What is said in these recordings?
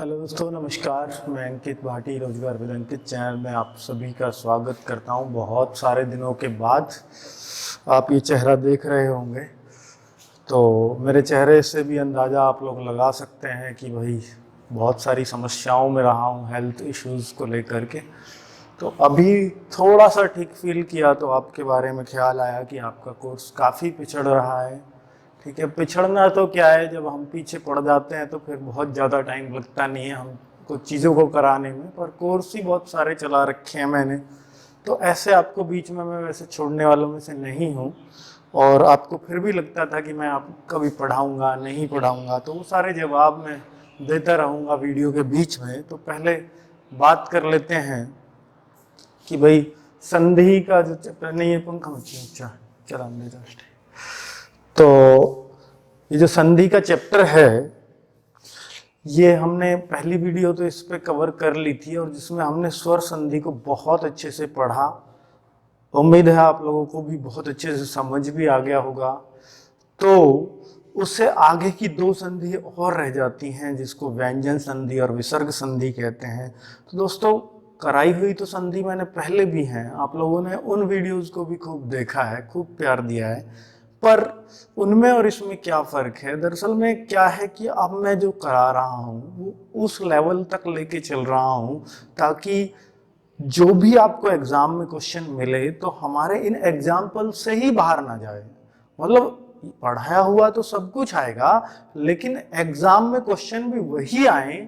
Hello दोस्तों, नमस्कार। मैं अंकित भाटी, रोजगार विद अंकित चैनल में आप सभी का स्वागत करता हूं। बहुत सारे दिनों के बाद आप ये चेहरा देख रहे होंगे, तो मेरे चेहरे से भी अंदाज़ा आप लोग लगा सकते हैं कि भाई बहुत सारी समस्याओं में रहा हूं हेल्थ इश्यूज़ को लेकर के। तो अभी थोड़ा सा ठीक फील किया तो आपके बारे में ख्याल आया कि आपका कोर्स काफ़ी पिछड़ रहा है। ठीक है, पिछड़ना तो क्या है, जब हम पीछे पड़ जाते हैं तो फिर बहुत ज़्यादा टाइम लगता नहीं है हमको चीज़ों को कराने में, पर कोर्स ही बहुत सारे चला रखे हैं मैंने। तो ऐसे आपको बीच में मैं वैसे छोड़ने वालों में से नहीं हूँ, और आपको फिर भी लगता था कि मैं आप कभी पढ़ाऊँगा नहीं पढ़ाऊँगा, तो वो सारे जवाब मैं देता रहूँगा वीडियो के बीच में। तो पहले बात कर लेते हैं कि भाई संधि का जो चैप्टर, नहीं ये पंखा मत चला जस्ट। तो ये जो संधि का चैप्टर है, ये हमने पहली वीडियो तो इस पे कवर कर ली थी, और जिसमें हमने स्वर संधि को बहुत अच्छे से पढ़ा। उम्मीद है आप लोगों को भी बहुत अच्छे से समझ भी आ गया होगा। तो उससे आगे की दो संधि और रह जाती हैं, जिसको व्यंजन संधि और विसर्ग संधि कहते हैं। तो दोस्तों, कराई हुई तो संधि मैंने पहले भी हैं, आप लोगों ने उन वीडियोस को भी खूब देखा है, खूब प्यार दिया है, पर उनमें और इसमें क्या फ़र्क है? दरअसल में क्या है कि अब मैं जो करा रहा हूँ वो उस लेवल तक लेके चल रहा हूँ ताकि जो भी आपको एग्ज़ाम में क्वेश्चन मिले तो हमारे इन एग्जाम्पल से ही बाहर ना जाए। मतलब पढ़ाया हुआ तो सब कुछ आएगा, लेकिन एग्ज़ाम में क्वेश्चन भी वही आए,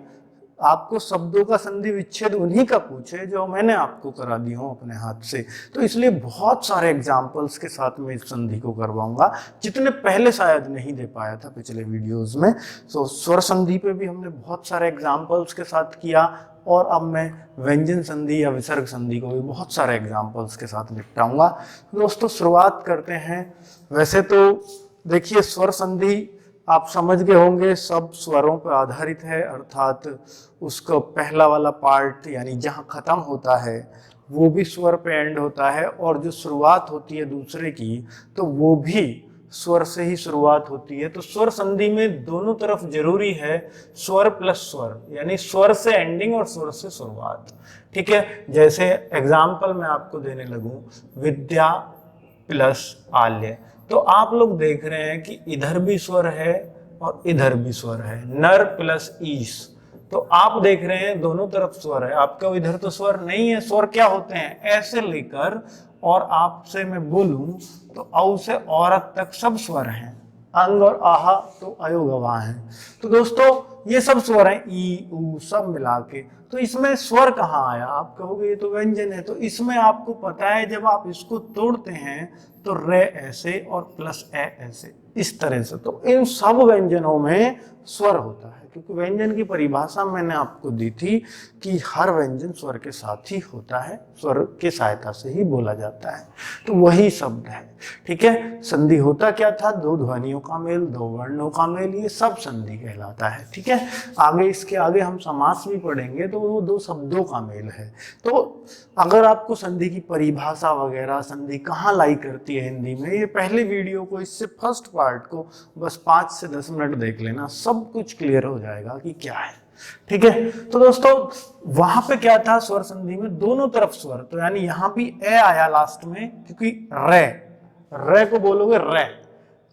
आपको शब्दों का संधि विच्छेद उन्हीं का पूछे जो मैंने आपको करा दी हूँ अपने हाथ से। तो इसलिए बहुत सारे एग्जाम्पल्स के साथ में इस संधि को करवाऊंगा, जितने पहले शायद नहीं दे पाया था पिछले वीडियोस में। तो स्वर संधि पे भी हमने बहुत सारे एग्जाम्पल्स के साथ किया, और अब मैं व्यंजन संधि या विसर्ग संधि को भी बहुत सारे एग्जाम्पल्स के साथ निपटाऊंगा। दोस्तों, शुरुआत करते हैं। वैसे तो देखिए, स्वर संधि आप समझ गए होंगे, सब स्वरों पर आधारित है, अर्थात उसका पहला वाला पार्ट यानी जहाँ खत्म होता है वो भी स्वर पे एंड होता है, और जो शुरुआत होती है दूसरे की तो वो भी स्वर से ही शुरुआत होती है। तो स्वर संधि में दोनों तरफ जरूरी है स्वर प्लस स्वर, यानी स्वर से एंडिंग और स्वर से शुरुआत। ठीक है, जैसे एग्जाम्पल मैं आपको देने लगूं, विद्या प्लस आल्य, तो आप लोग देख रहे हैं कि इधर भी स्वर है और इधर भी स्वर है, नर प्लस ईश। तो आप देख रहे हैं दोनों तरफ स्वर है, आपका इधर तो स्वर नहीं है। स्वर क्या होते हैं, ऐसे लेकर और आपसे मैं बोलूं तो औ से औरत तक सब स्वर हैं, अंग और आहा तो अयोगवा है। तो दोस्तों, ये सब स्वर हैं, ई ऊ सब मिला के। तो इसमें स्वर कहाँ आया? आप कहोगे ये तो व्यंजन है। तो इसमें आपको पता है, जब आप इसको तोड़ते हैं तो रे ऐसे और प्लस ए ऐसे, इस तरह से। तो इन सब व्यंजनों में स्वर होता है, क्योंकि व्यंजन की परिभाषा मैंने आपको दी थी कि हर व्यंजन स्वर के साथ ही होता है, स्वर की सहायता से ही बोला जाता है। तो वही शब्द है। ठीक है, संधि होता क्या था? दो ध्वनियों का मेल, दो वर्णों का मेल, ये सब संधि कहलाता है। ठीक है, आगे इसके आगे हम समास भी पढ़ेंगे, तो वो दो शब्दों का मेल है। तो अगर आपको संधि की परिभाषा वगैरह, संधि कहाँ लाई करती है हिंदी में, ये पहले वीडियो को, इससे फर्स्ट पार्ट को बस 5 से 10 मिनट देख लेना, सब कुछ क्लियर हो जाएगा कि क्या है। ठीक है, तो दोस्तों, वहां पे क्या था? स्वर संधि में दोनों तरफ स्वर, तो यानी यहां भी ए आया लास्ट में, क्योंकि रे को बोलोगे रे,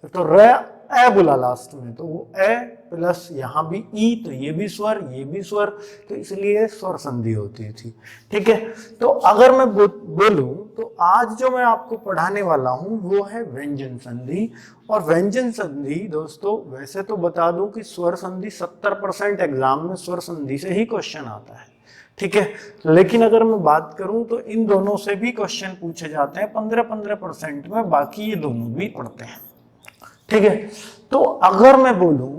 तो रे ए बोला लास्ट में, तो वो ए प्लस यहाँ भी ई, तो ये भी स्वर ये भी स्वर, तो इसलिए स्वर संधि होती थी। ठीक है, तो अगर मैं बोलूं तो आज जो मैं आपको पढ़ाने वाला हूं वो है व्यंजन संधि। और व्यंजन संधि दोस्तों, वैसे तो बता दूं कि स्वर संधि 70% एग्जाम में स्वर संधि से ही क्वेश्चन आता है। ठीक है, लेकिन अगर मैं बात करूं तो इन दोनों से भी क्वेश्चन पूछे जाते हैं 15-15% में, बाकी ये दोनों भी पढ़ते हैं। ठीक है, तो अगर मैं बोलूं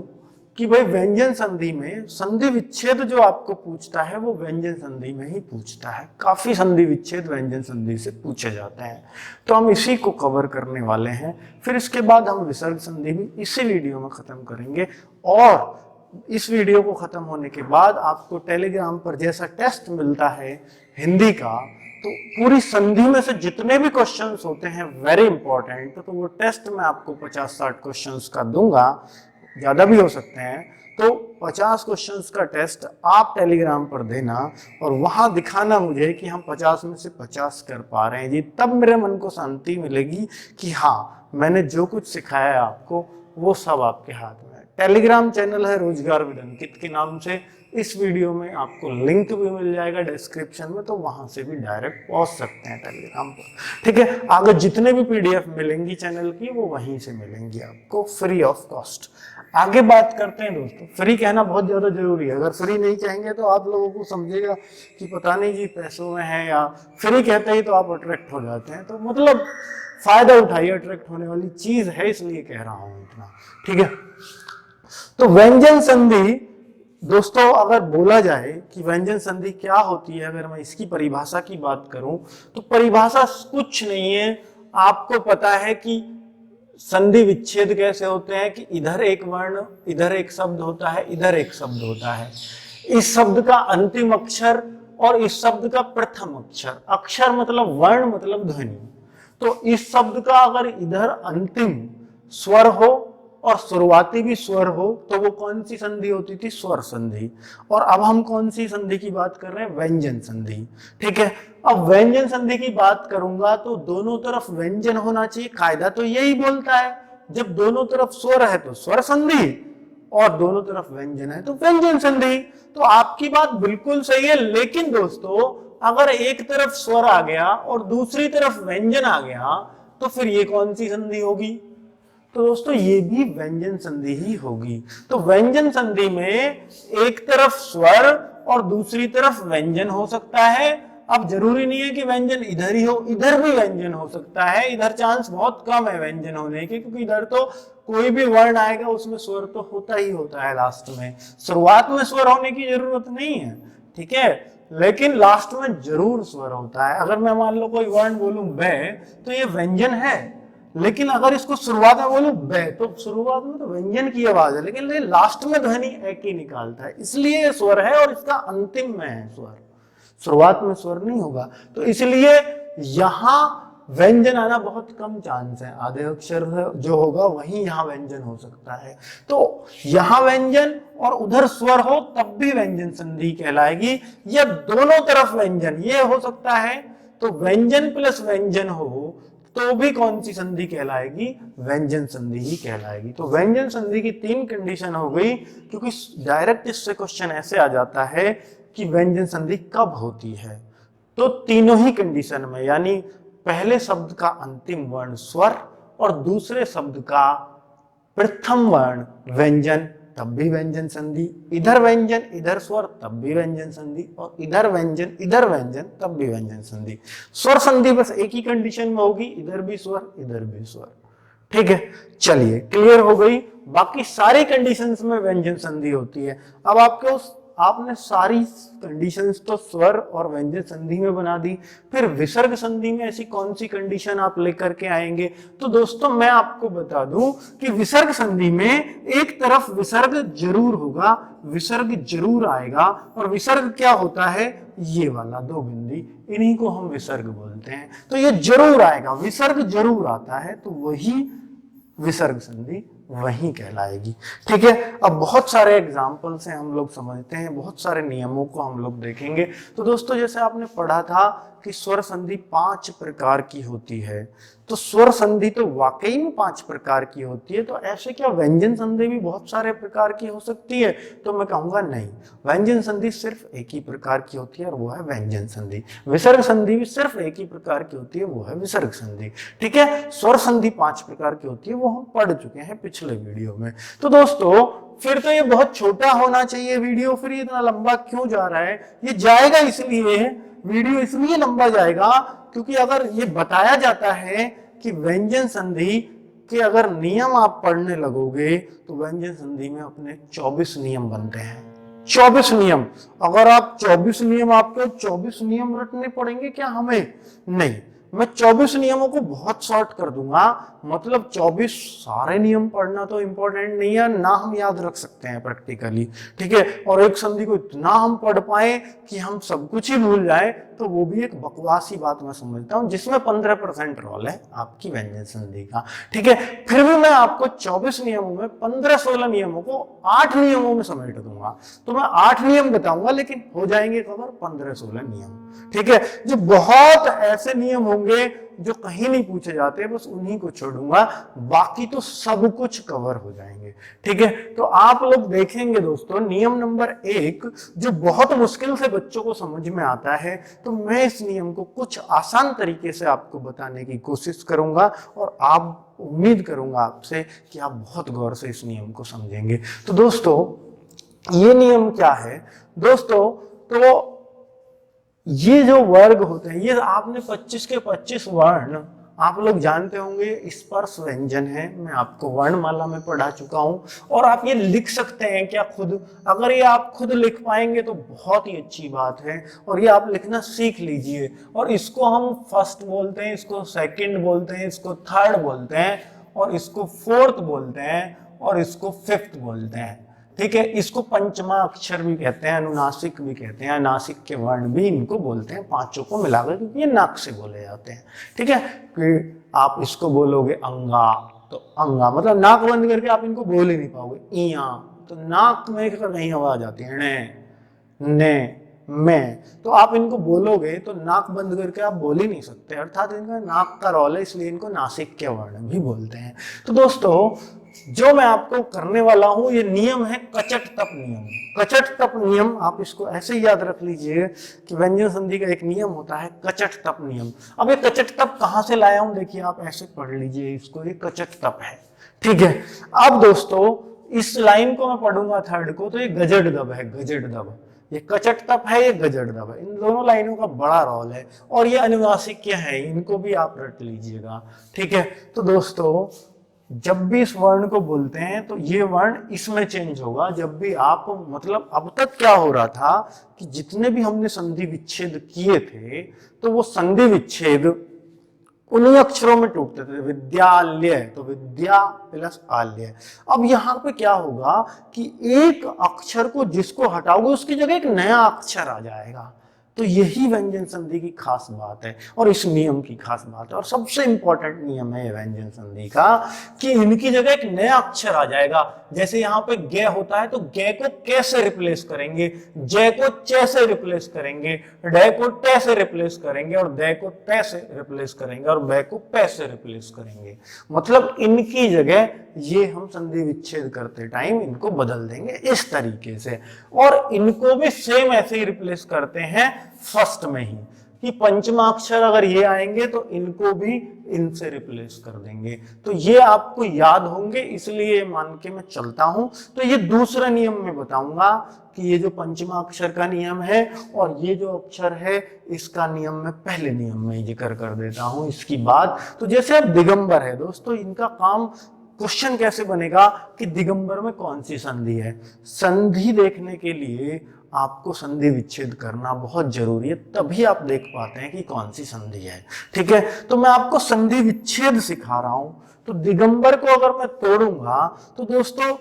कि भाई व्यंजन संधि में संधि विच्छेद जो आपको पूछता है वो व्यंजन संधि में ही पूछता है। काफी संधि विच्छेद व्यंजन संधि से पूछे जाते हैं, तो हम इसी को कवर करने वाले हैं। फिर इसके बाद हम विसर्ग संधि भी इसी वीडियो में खत्म करेंगे, और इस वीडियो को खत्म होने के बाद आपको टेलीग्राम पर जैसा टेस्ट मिलता है हिंदी का, तो पूरी संधि में से जितने भी क्वेश्चंस होते हैं वेरी इंपॉर्टेंट, तो वो टेस्ट मैं आपको 50-60 क्वेश्चंस का दूंगा। ज़्यादा भी हो सकते हैं। तो 50 क्वेश्चंस का टेस्ट आप टेलीग्राम पर देना और वहां दिखाना मुझे कि हम 50 में से 50 कर पा रहे हैं जी, तब मेरे मन को शांति मिलेगी कि हाँ मैंने जो कुछ सिखाया है आपको वो सब आपके हाथ में है। टेलीग्राम चैनल है रोजगार विद अंकित के नाम से, इस वीडियो में आपको लिंक भी मिल जाएगा डिस्क्रिप्शन में, तो वहां से भी डायरेक्ट पहुंच सकते हैं टेलीग्राम पर, ठीक है। आगे जितने भी पीडीएफ मिलेंगी चैनल की वो वहीं से मिलेंगी आपको फ्री ऑफ कॉस्ट। आगे बात करते हैं दोस्तों, फ्री कहना बहुत ज्यादा जरूरी है। अगर फ्री नहीं कहेंगे तो आप लोगों को समझेगा कि पता नहीं जी पैसों में है, या फ्री कहते ही तो आप अट्रैक्ट हो जाते हैं। तो मतलब फायदा उठाइए, अट्रैक्ट होने वाली चीज है इसलिए कह रहा हूं इतना, ठीक है। तो व्यंजन संधि दोस्तों, अगर बोला जाए कि व्यंजन संधि क्या होती है, अगर मैं इसकी परिभाषा की बात करूं तो परिभाषा कुछ नहीं है। आपको पता है कि संधि विच्छेद कैसे होते हैं, कि इधर एक वर्ण, इधर एक शब्द होता है, इधर एक शब्द होता है। इस शब्द का अंतिम अक्षर और इस शब्द का प्रथम अक्षर, अक्षर मतलब वर्ण मतलब ध्वनि, तो इस शब्द का अगर इधर अंतिम स्वर हो और शुरुआती भी स्वर हो तो वो कौन सी संधि होती थी, स्वर संधि। और अब हम कौन सी संधि की बात कर रहे हैं, व्यंजन संधि, ठीक है। अब व्यंजन संधि की बात करूंगा तो दोनों तरफ व्यंजन होना चाहिए, कायदा तो यही बोलता है। जब दोनों तरफ स्वर है तो स्वर संधि, और दोनों तरफ व्यंजन है तो व्यंजन संधि। तो आपकी बात बिल्कुल सही है, लेकिन दोस्तों अगर एक तरफ स्वर आ गया और दूसरी तरफ व्यंजन आ गया तो फिर ये कौन सी संधि होगी, तो दोस्तों ये भी व्यंजन संधि ही होगी। तो व्यंजन संधि में एक तरफ स्वर और दूसरी तरफ व्यंजन हो सकता है। अब जरूरी नहीं है कि व्यंजन इधर ही हो, इधर भी व्यंजन हो सकता है। इधर चांस बहुत कम है व्यंजन होने के, क्योंकि इधर तो कोई भी वर्ण आएगा उसमें स्वर तो होता ही होता है लास्ट में। शुरुआत में स्वर होने की जरूरत नहीं है, ठीक है, लेकिन लास्ट में जरूर स्वर होता है। अगर मैं मान लो कोई वर्ण बोलूं बे, तो ये व्यंजन है, लेकिन अगर इसको शुरुआत में बोलूं बे तो शुरुआत में तो व्यंजन की आवाज है, लेकिन ये लास्ट में ध्वनि एक ही निकालता है, इसलिए ये स्वर है। और इसका अंतिम में है स्वर, शुरुआत में स्वर नहीं होगा। तो इसलिए यहां व्यंजन आना बहुत कम चांस है, आधे अक्षर जो होगा वही यहाँ व्यंजन हो सकता है। तो यहां व्यंजन और उधर स्वर हो तब भी व्यंजन संधि कहलाएगी, या दोनों तरफ व्यंजन ये हो सकता है तो व्यंजन प्लस व्यंजन हो तो भी कौन सी संधि कहलाएगी, व्यंजन संधि ही कहलाएगी। तो व्यंजन संधि की 3 कंडीशन हो गई, क्योंकि डायरेक्ट इससे क्वेश्चन ऐसे आ जाता है कि व्यंजन संधि कब होती है, तो तीनों ही कंडीशन में, यानी पहले शब्द का अंतिम वर्ण स्वर और दूसरे शब्द का प्रथम वर्ण व्यंजन, तब भी व्यंजन संधि। इधर व्यंजन इधर स्वर तब भी व्यंजन संधि, और इधर व्यंजन इधर व्यंजन तब भी व्यंजन संधि। स्वर संधि बस एक ही कंडीशन में होगी, इधर भी स्वर इधर भी स्वर, ठीक है। चलिए क्लियर हो गई, बाकी सारी कंडीशंस में व्यंजन संधि होती है। अब आपने सारी कंडीशंस तो स्वर और व्यंजन संधि में बना दी, फिर विसर्ग संधि में ऐसी कौन सी कंडीशन आप लेकर के आएंगे। तो दोस्तों मैं आपको बता दूं कि विसर्ग संधि में एक तरफ विसर्ग जरूर होगा, विसर्ग जरूर आएगा। और विसर्ग क्या होता है, ये वाला 2 बिंदी, इन्हीं को हम विसर्ग बोलते हैं। तो ये जरूर आएगा, विसर्ग जरूर आता है, तो वही विसर्ग संधि वही कहलाएगी, ठीक है। अब बहुत सारे एग्जाम्पल से हम लोग समझते हैं, बहुत सारे नियमों को हम लोग देखेंगे। तो दोस्तों जैसे आपने पढ़ा था कि स्वर संधि 5 प्रकार की होती है, तो स्वर संधि तो वाकई में 5 प्रकार की होती है। तो ऐसे क्या व्यंजन संधि भी बहुत सारे प्रकार की हो सकती है, तो मैं कहूंगा नहीं, व्यंजन संधि सिर्फ एक ही प्रकार की होती है और वो है व्यंजन संधि। विसर्ग संधि भी सिर्फ एक ही प्रकार की होती है, वो है विसर्ग संधि, ठीक है। स्वर संधि 5 प्रकार की होती है, वो हम पढ़ चुके हैं पिछले वीडियो में। तो दोस्तों फिर तो ये बहुत छोटा होना चाहिए वीडियो, फिर ये इतना लंबा क्यों जा रहा है, ये जाएगा इसलिए, वीडियो इसलिए लंबा जाएगा क्योंकि अगर ये बताया जाता है कि व्यंजन संधि के अगर नियम आप पढ़ने लगोगे तो व्यंजन संधि में अपने 24 नियम बनते हैं। 24 नियम, अगर आप 24 नियम, आपको 24 नियम रटने पड़ेंगे क्या हमें, नहीं, मैं 24 नियमों को बहुत शॉर्ट कर दूंगा, मतलब 24 सारे नियम पढ़ना तो इंपॉर्टेंट नहीं है, ना हम याद रख सकते हैं प्रैक्टिकली, ठीक है। और एक संधि को इतना हम पढ़ पाए कि हम सब कुछ ही भूल जाए, तो वो भी एक बकवासी बात मैं समझता हूं, जिसमें 15% रोल है आपकी व्यंजन संधि का, ठीक है। फिर भी मैं आपको 24 नियमों में 15-16 नियमों को 8 नियमों में समेट दूंगा। तो मैं 8 नियम बताऊंगा, लेकिन हो जाएंगे कवर 15-16 नियम, ठीक है। जो बहुत ऐसे नियम होंगे जो कहीं नहीं पूछे जाते, बस उन्हीं को छोड़ूंगा, बाकी तो सब कुछ कवर हो जाएंगे, ठीक है। तो आप लोग देखेंगे दोस्तों, नियम नंबर 1 जो बहुत मुश्किल से बच्चों को समझ में आता है, तो मैं इस नियम को कुछ आसान तरीके से आपको बताने की कोशिश करूंगा, और आप उम्मीद करूंगा आपसे कि आप बहुत गौर से इस नियम को समझेंगे। तो दोस्तों ये नियम क्या है दोस्तों, तो ये जो वर्ग होते हैं, ये आपने 25 के 25 वर्ण आप लोग जानते होंगे, स्पर्श व्यंजन है, मैं आपको वर्णमाला में पढ़ा चुका हूं, और आप ये लिख सकते हैं क्या खुद, अगर ये आप खुद लिख पाएंगे तो बहुत ही अच्छी बात है, और ये आप लिखना सीख लीजिए। और इसको हम फर्स्ट बोलते हैं, इसको सेकंड बोलते हैं, इसको थर्ड बोलते हैं, और इसको फोर्थ बोलते हैं, और इसको फिफ्थ बोलते हैं, ठीक है। इसको पंचमा अक्षर भी कहते हैं, अनुनासिक भी कहते हैं, नासिक के वर्ण भी इनको बोलते हैं, पांचों को मिलाकर, क्योंकि ये नाक से बोले जाते हैं, ठीक है। कि आप इसको बोलोगे अंगा, तो अंगा मतलब नाक बंद करके आप इनको बोल ही नहीं पाओगे। इया तो नाक में कहीं आवाज आती है, ने में, तो आप इनको बोलोगे तो नाक बंद करके आप बोल ही नहीं सकते, अर्थात इनका नाक का रोल है, इसलिए इनको नासिक के वर्ण भी बोलते हैं। तो दोस्तों जो मैं आपको करने वाला हूं, ये नियम है कचट तप नियम। कचट तप नियम आप इसको ऐसे ही याद रख लीजिए कि व्यंजन संधि का एक नियम होता है कचट तप नियम। अब ये कचट तप कहां से लाया हूं, देखिए आप ऐसे पढ़ लीजिए इसको, ये कचट तप है, ठीक है। अब दोस्तों इस लाइन को मैं पढ़ूंगा थर्ड को, तो ये गजट दब है, गजट दब, ये कचट तप है, ये गजट दब है, इन दोनों लाइनों का बड़ा रोल है। और ये अनुनासिक क्या है, इनको भी आप रट लीजिएगा, ठीक है। तो दोस्तों जब भी इस वर्ण को बोलते हैं तो ये वर्ण इसमें चेंज होगा, जब भी आप, मतलब अब तक क्या हो रहा था कि जितने भी हमने संधि विच्छेद किए थे, तो वो संधि विच्छेद उन्हीं अक्षरों में टूटते थे, विद्यालय, तो विद्या प्लस आल्य। अब यहाँ पे क्या होगा कि एक अक्षर को जिसको हटाओगे उसकी जगह एक नया अक्षर आ जाएगा। तो यही व्यंजन संधि की खास बात है, और इस नियम की खास बात है, और सबसे इंपॉर्टेंट नियम है व्यंजन संधि का कि इनकी जगह एक नया अक्षर आ जाएगा। जैसे यहाँ पे गे होता है, तो गे को कैसे रिप्लेस करेंगे, जय को चे से रिप्लेस करेंगे, डे को टे से रिप्लेस करेंगे, और दे को ते से रिप्लेस करेंगे, और बे को पे से रिप्लेस करेंगे। मतलब इनकी जगह ये हम संधि विच्छेद करते टाइम इनको बदल देंगे इस तरीके से, और इनको भी सेम ऐसे ही रिप्लेस करते हैं फर्स्ट में ही, कि पंचमाक्षर अगर ये आएंगे तो इनको भी इनसे रिप्लेस कर देंगे। तो ये आपको याद होंगे, इसलिए मान के मैं चलता हूं। तो ये दूसरा नियम में बताऊंगा कि ये जो पंचमाक्षर का नियम है और ये जो अक्षर है इसका नियम मैं पहले नियम में जिक्र कर देता हूं इसकी बात। तो जैसे अब दिगंबर है दोस्तों, इनका काम, क्वेश्चन कैसे बनेगा कि दिगंबर में कौन सी संधि है। संधि देखने के लिए आपको संधि विच्छेद करना बहुत जरूरी है, तभी आप देख पाते हैं कि कौन सी संधि है, ठीक है। तो मैं आपको संधि विच्छेद सिखा रहा हूं। तो दिगंबर को अगर मैं तोड़ूंगा तो दोस्तों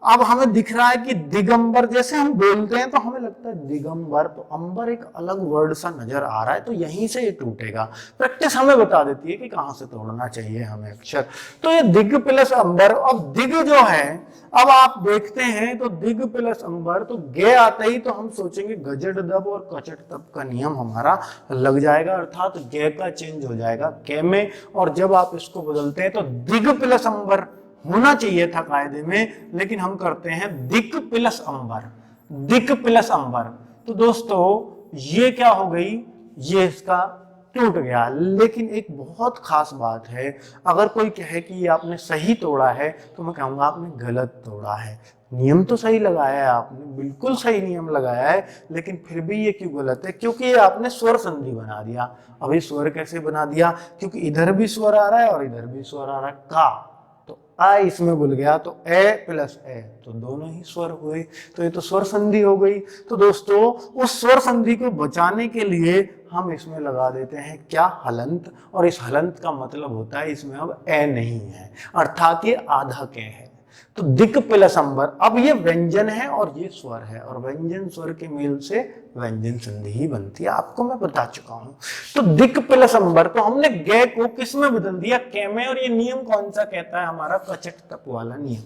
अब हमें दिख रहा है कि दिगंबर, जैसे हम बोलते हैं तो हमें लगता है दिगंबर, तो अंबर एक अलग वर्ड सा नजर आ रहा है, तो यहीं से ये टूटेगा। प्रैक्टिस हमें बता देती है कि कहां से तोड़ना चाहिए हमें अक्षर। तो ये दिग प्लस अंबर, अब दिग जो है, अब आप देखते हैं तो दिग प्लस अंबर, तो गे आते ही तो हम सोचेंगे गजट दब और कचट तब का नियम हमारा लग जाएगा, अर्थात गे का चेंज हो जाएगा के में। और जब आप इसको बदलते हैं तो दिग प्लस अंबर होना चाहिए था कायदे में, लेकिन हम करते हैं दिक प्लस अंबर, दिक प्लस अंबर। तो दोस्तों ये क्या हो गई, ये इसका टूट गया। लेकिन एक बहुत खास बात है, अगर कोई कहे कि ये आपने सही तोड़ा है तो मैं कहूंगा आपने गलत तोड़ा है। नियम तो सही लगाया है आपने, बिल्कुल सही नियम लगाया है, लेकिन फिर भी ये क्यों गलत है, क्योंकि ये आपने स्वर संधि बना दिया। अभी स्वर कैसे बना दिया, क्योंकि इधर भी स्वर आ रहा है और इधर भी स्वर आ रहा है, का, तो आ इसमें भूल गया तो ए प्लस ए, तो दोनों ही स्वर हुए, तो ये तो स्वर संधि हो गई। तो दोस्तों उस स्वर संधि को बचाने के लिए हम इसमें लगा देते हैं क्या, हलंत, और इस हलंत का मतलब होता है इसमें अब ए नहीं है, अर्थात ये आधा के है। तो दिक प्लस अंबर, अब ये व्यंजन है और ये स्वर है, और व्यंजन स्वर के मेल से व्यंजन संधि ही बनती है, आपको मैं बता चुका हूं। तो दिक प्लस अंबर, तो हमने गे को किस में बदल दिया, के में, और ये नियम कौन सा कहता है, हमारा कचट तप वाला नियम।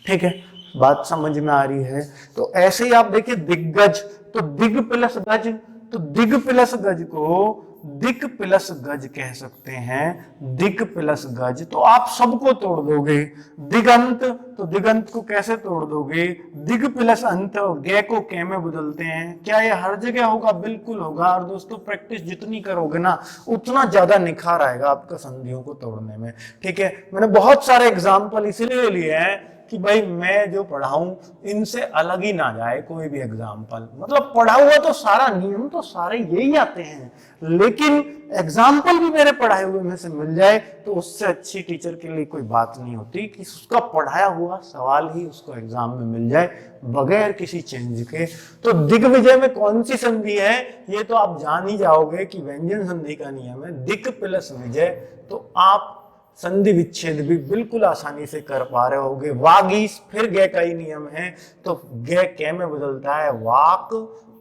ठीक है, बात समझ में आ रही है। तो ऐसे ही आप देखिए दिग्गज, तो दिग प्लस गज, तो दिग प्लस गज को दिक प्लस गज कह सकते हैं, दिक प्लस गज, तो आप सबको तोड़ दोगे। दिगंत, तो दिगंत को कैसे तोड़ दोगे, दिग प्लस अंत, गे को के में बदलते हैं, क्या ये हर जगह होगा, बिल्कुल होगा। और दोस्तों प्रैक्टिस जितनी करोगे ना उतना ज्यादा निखार आएगा आपका संधियों को तोड़ने में। ठीक है, मैंने बहुत सारे एग्जाम्पल इसलिए लिए हैं कि भाई मैं जो पढ़ाऊं इनसे अलग ही ना जाए कोई भी एग्जाम्पल, मतलब पढ़ा हुआ तो सारा नियम तो सारे यही आते हैं, लेकिन एग्जाम्पल भी मेरे पढ़ाए हुए में से मिल जाए तो उससे अच्छी टीचर के लिए कोई बात नहीं होती कि उसका पढ़ाया हुआ सवाल ही उसको एग्जाम में मिल जाए बगैर किसी चेंज के। तो दिग्विजय में कौन सी संधि है ये तो आप जान ही जाओगे कि व्यंजन संधि का नियम है दिक प्लस विजय, तो आप संधि विच्छेद भी बिल्कुल आसानी से कर पा रहे होगे। वागीस, फिर गे का ही नियम है, तो गे के में बदलता है वाक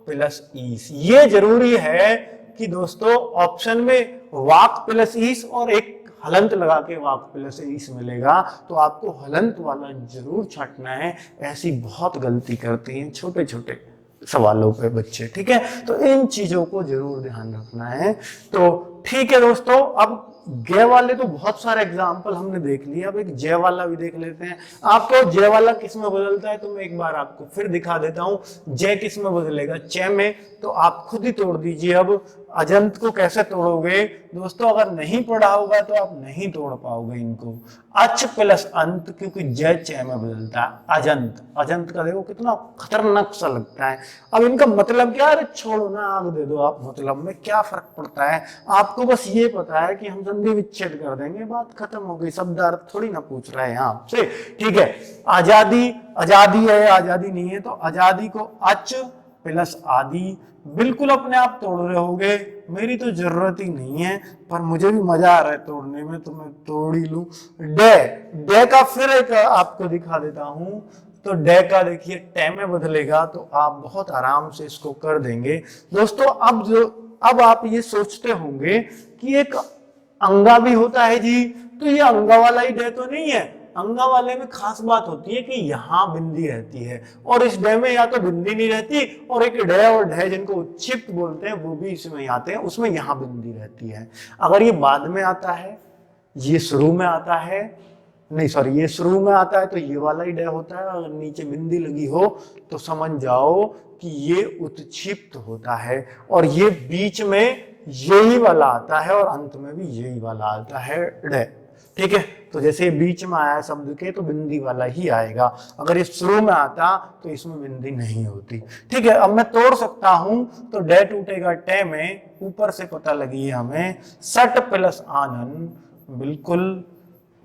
प्लस ईस। ये जरूरी है कि दोस्तों ऑप्शन में वाक प्लस ईस और एक हलंत लगा के वाक प्लस ईस मिलेगा, तो आपको हलंत वाला जरूर छांटना है। ऐसी बहुत गलती करती हैं छोटे छोटे सवालों पे बच्चे। ठीक है, तो इन चीजों को जरूर ध्यान रखना है। तो ठीक है दोस्तों, अब जय वाले तो बहुत सारे एग्जाम्पल हमने देख लिए, अब एक जय वाला भी देख लेते हैं। आपको जय वाला किस में बदलता है तो मैं एक बार आपको फिर दिखा देता हूं। जय किस में बदलेगा, च में, तो आप खुद ही तोड़ दीजिए। अब अजंत को कैसे तोड़ोगे दोस्तों, अगर नहीं पढ़ा होगा तो आप नहीं तोड़ पाओगे इनको। अच प्लस अंत, क्योंकि जय च में बदलता है। अजंत, अजंत का देखो कितना खतरनाक सा लगता है। अब इनका मतलब क्या, अरे छोड़ो ना, आग दे दो आप, मतलब में क्या फर्क पड़ता है। आपको बस ये पता है कि हम संधि विच्छेद कर देंगे, बात खत्म हो गई, शब्दार्थ थोड़ी ना पूछ रहे हैं आपसे। ठीक है, आजादी, आजादी है, आजादी नहीं है, तो आजादी को अच प्लस आदि, बिल्कुल अपने आप तोड़ रहे होगे, मेरी तो जरूरत ही नहीं है, पर मुझे भी मजा आ रहा है तोड़ने में तो मैं तोड़ ही लूं। डे, डे का फिर एक आपको दिखा देता हूं। तो डे का देखिए टे में बदलेगा, तो आप बहुत आराम से इसको कर देंगे दोस्तों। अब आप ये सोचते होंगे कि एक अंगा भी होता है जी, तो ये अंगा वाला ही डे तो नहीं है। अंगा वाले में खास बात होती है कि यहाँ बिंदी रहती है, और इस डे में या तो बिंदी नहीं रहती, और एक डे और ढे जिनको उच्छिप्त बोलते हैं वो भी इसमें आते हैं, उसमें यहाँ बिंदी रहती है। अगर ये बाद में आता है, ये शुरू में आता है, नहीं सॉरी ये शुरू में आता है तो ये वाला ही डे होता है। अगर नीचे बिंदी लगी हो तो समझ जाओ कि ये उत्क्षिप्त होता है, और ये बीच में यही वाला आता है और अंत में भी यही वाला आता है डे। ठीक है, तो जैसे बीच में आया शब्द के तो बिंदी वाला ही आएगा, अगर ये शुरू में आता तो इसमें बिंदी नहीं होती। ठीक है, अब मैं तोड़ सकता हूं, तो डे टूटेगा टे में, ऊपर से पता लगी है हमें सट प्लस आनंद। बिल्कुल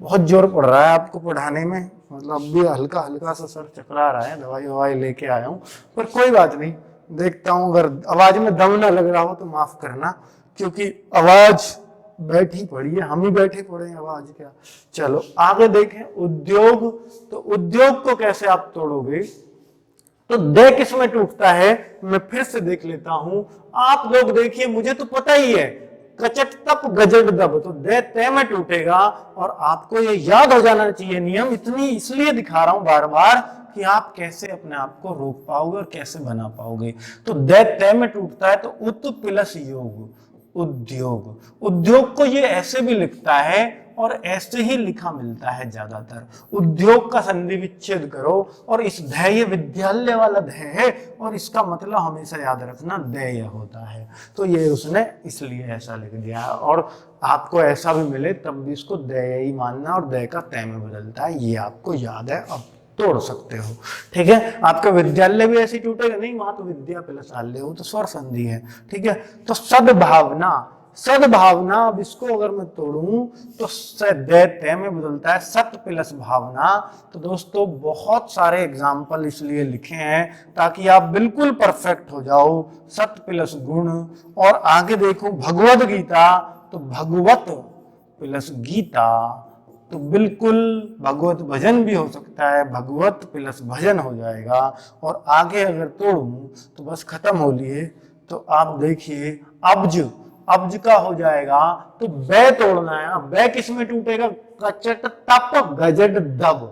बहुत जोर पड़ रहा है आपको पढ़ाने में, मतलब अब भी हल्का हल्का सा सर चकरा रहा है, दवाई ववाई लेके आया हूँ, पर कोई बात नहीं, देखता हूँ। अगर आवाज में दम ना लग रहा हो तो माफ करना, क्योंकि आवाज बैठी पड़ी है, हम ही बैठे पड़े हैं, आवाज क्या। चलो आगे देखें, उद्योग, तो उद्योग को कैसे आप तोड़ोगे, तो दे किस में टूटता है, मैं फिर से देख लेता हूं। आप लोग देखिए, मुझे तो पता ही है, कचट तप गजट दब, तो दे ते में टूटेगा, और आपको ये याद हो जाना चाहिए नियम, इतनी इसलिए दिखा रहा हूं बार बार कि आप कैसे अपने आप को रोक पाओगे और कैसे बना पाओगे। तो दे ते में टूटता है, तो उत प्लस योग, उद्योग। उद्योग को ये ऐसे भी लिखता है और ऐसे ही लिखा मिलता है ज्यादातर। उद्योग का संधि विच्छेद करो, और इस ध्येय विद्यालय वाला ध्येय है, और इसका मतलब हमेशा याद रखना ध्येय होता है, तो ये उसने इसलिए ऐसा लिख दिया है। और आपको ऐसा भी मिले तब भी इसको ध्येय ही मानना, और ध्येय का तय में बदलता है, ये आपको याद है, अब तोड़ सकते हो। ठीक है, आपका विद्यालय भी ऐसी टूटेगा नहीं, वहां तो विद्या प्लस आल्य हो, तो स्वर संधि है। ठीक है, तो सद्भावना, सद्भावना, अब इसको अगर मैं तोड़ूं तो स दे ते में बदलता है सत प्लस भावना। तो दोस्तों बहुत सारे एग्जाम्पल इसलिए लिखे हैं ताकि आप बिल्कुल परफेक्ट हो जाओ। सत प्लस गुण, और आगे देखो भगवद गीता, तो भगवत प्लस गीता, तो बिल्कुल भगवत भजन भी हो सकता है, भगवत प्लस भजन हो जाएगा। और आगे अगर तोड़ूं तो बस खत्म हो लिए। तो आप देखिए अब्ज, अब्ज का हो जाएगा, तो बै तोड़ना है। बै किस में टूटेगा? कचट तप गजट दब,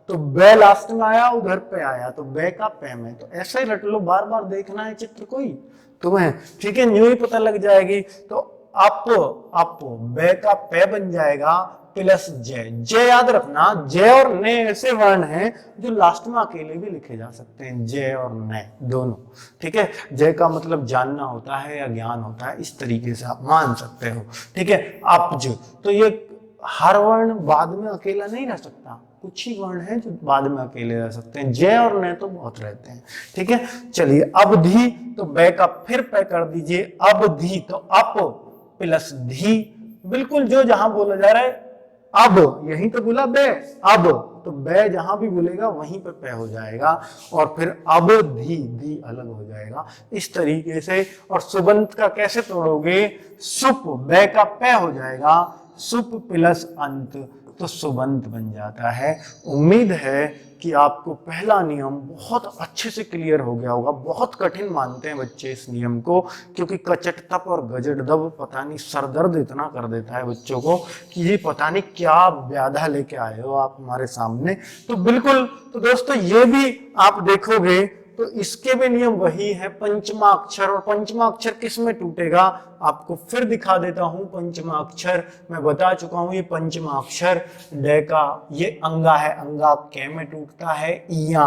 तो बै लास्ट में आया, उधर पे आया, तो बै का पै में। तो ऐसे ही रट लो, बार बार देखना है चित्र कोई तुम्हें, ठीक है, न्यू ही पता लग जाएगी। तो अप, अप बै का पै बन जाएगा प्लस जय। जय याद रखना, जय और ने ऐसे वर्ण हैं जो लास्ट में अकेले भी लिखे जा सकते हैं, जय और ने दोनों, ठीक है। जय का मतलब जानना होता है या ज्ञान होता है, इस तरीके से आप मान सकते हो, ठीक है। अपज, तो ये हर वर्ण बाद में अकेला नहीं रह सकता, कुछ ही वर्ण हैं जो बाद में अकेले रह सकते हैं, जय और ने तो बहुत रहते हैं, ठीक है। चलिए अवधि, तो बै का फिर पै कर दीजिए, अवधि, तो अप प्लस धी, बिल्कुल जो जहां बोला जा रहा है, अब यही तो बोला बे, अब तो बे जहां भी बोलेगा वहीं पे पे हो जाएगा। और फिर अब धी, धी अलग हो जाएगा इस तरीके से। और सुबंत का कैसे तोड़ोगे? सुप, बे का पे हो जाएगा, सुप प्लस अंत, तो सुबंत बन जाता है। उम्मीद है कि आपको पहला नियम बहुत अच्छे से क्लियर हो गया होगा। बहुत कठिन मानते हैं बच्चे इस नियम को, क्योंकि कचट तप और गजट दब पता नहीं सरदर्द इतना कर देता है बच्चों को कि ये पता नहीं क्या व्याधा लेके आए हो आप हमारे सामने। तो बिल्कुल, तो दोस्तों ये भी आप देखोगे तो इसके भी नियम वही है, पंचमा अक्षर। और पंचमा अक्षर किस में टूटेगा? आपको फिर दिखा देता हूं पंचमा अक्षर, मैं बता चुका हूं। ये पंचमा अक्षर डे का ये अंगा है, अंगा कै में टूटता है, इया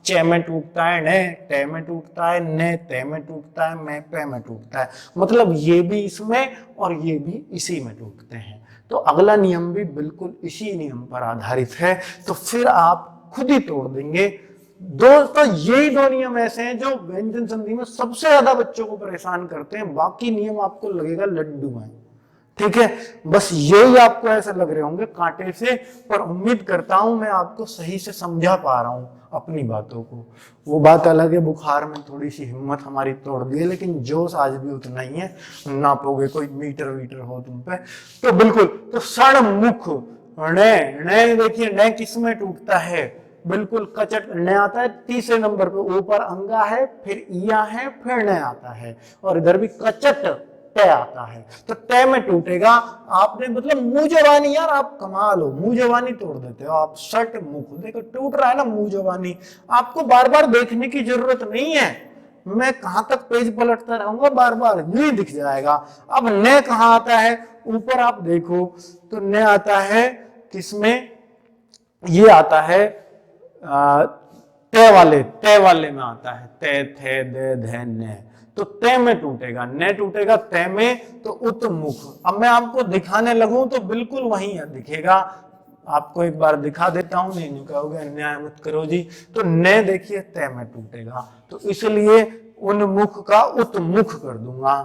चे में टूटता है, ने टे में टूटता है, ने ते में टूटता है, मैं पे में टूटता है। मतलब ये भी इसमें और ये भी इसी में टूटते हैं। तो अगला नियम भी बिल्कुल इसी नियम पर आधारित है। तो फिर आप खुद ही तोड़ देंगे। दोस्तों यही दो नियम ऐसे हैं जो व्यंजन संधि में सबसे ज्यादा बच्चों को परेशान करते हैं। बाकी नियम आपको लगेगा लड्डू हैं, ठीक है। बस यही आपको ऐसे लग रहे होंगे कांटे से, पर उम्मीद करता हूं मैं आपको सही से समझा पा रहा हूं अपनी बातों को। वो बात अलग है, बुखार में थोड़ी सी हिम्मत हमारी तोड़ दी है, लेकिन जोश आज भी उतना ही है। नापोगे कोई मीटर वीटर हो तुम पे तो बिल्कुल। तो षणमुख, ने देखिए ने किस में टूटता है? बिल्कुल कचट, न आता है तीसरे नंबर पे, ऊपर अंगा है, फिर इया है, फिर न आता है, और इधर भी कचट तय आता है, तो तय में टूटेगा। आपने मतलब मुंह जवानी, यार आप कमाल हो, मुंह जवानी तोड़ देते हो आप। शट मुख, देखो टूट रहा है ना मुंह जवानी, आपको बार बार देखने की जरूरत नहीं है, मैं कहां तक पेज पलटता रहूंगा, बार बार यूं ही दिख जाएगा। अब न कहां आता है? ऊपर आप देखो तो न आता है किसमें? ये आता है तय वाले में आता है, तय थे दे धे ने, तो तय में टूटेगा, न टूटेगा तय में, तो उत्मुख। अब मैं आपको दिखाने लगूं तो बिल्कुल वहीं दिखेगा। आपको एक बार दिखा देता हूं, नहीं कहोगे अन्याय मत करो जी। तो न देखिए तय में टूटेगा, तो इसलिए उन्मुख का उत्मुख कर दूंगा।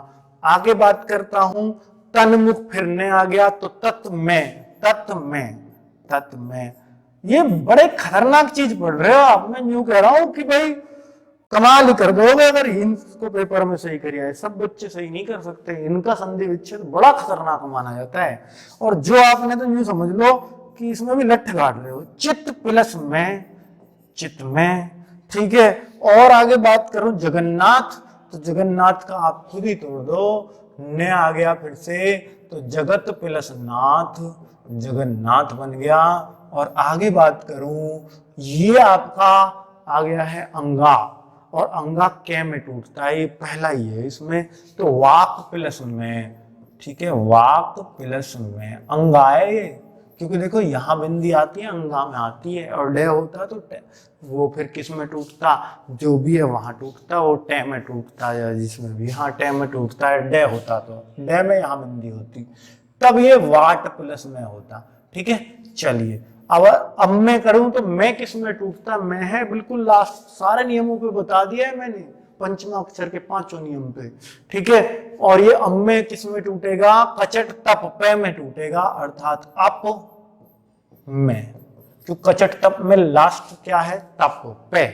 आगे बात करता हूं, तन्मुख, फिर न आ गया, तो तत् में, तत् में, तत् में। ये बड़े खतरनाक चीज पढ़ रहे हो आप। मैं यूं कह रहा हूं कि भाई कमाल ही कर दोगे अगर इनको पेपर में सही करिए है। सब बच्चे सही नहीं कर सकते, इनका संधि विच्छेद बड़ा खतरनाक माना जाता है। और जो आपने तो यूं समझ लो कि इसमें भी लठ काट रहे हो। चित्त प्लस में, चित्त में, ठीक है। और आगे बात करूं जगन्नाथ, तो जगन्नाथ का आप खुद ही तोड़ दो, न आ गया फिर से, तो जगत प्लस नाथ, जगन्नाथ बन गया। और आगे बात करूं, ये आपका आ गया है अंगा, और अंगा कै में टूटता है, ये पहला ही है इसमें, तो वाक प्लस में, ठीक है, वाक प्लस में अंगा है ये, क्योंकि देखो यहां बिंदी आती है, अंगा में आती है, और डे होता तो वो फिर किस में टूटता? जो भी है वहां टूटता, वो टे में टूटता है, जिसमें भी हाँ टे में टूटता है। डे होता तो डे में यहां बिंदी होती, तब ये वाट प्लस में होता, ठीक है। चलिए अब मैं करूं तो मैं किस में टूटता? मैं है बिल्कुल लास्ट, सारे नियमों पे बता दिया है मैंने, पंचमा अक्षर के पांचों नियम पे, ठीक है। और ये अम में किस में टूटेगा, कचट तप पे में टूटेगा, अर्थात अप में, क्यों कचट तप में लास्ट क्या है, तप पे,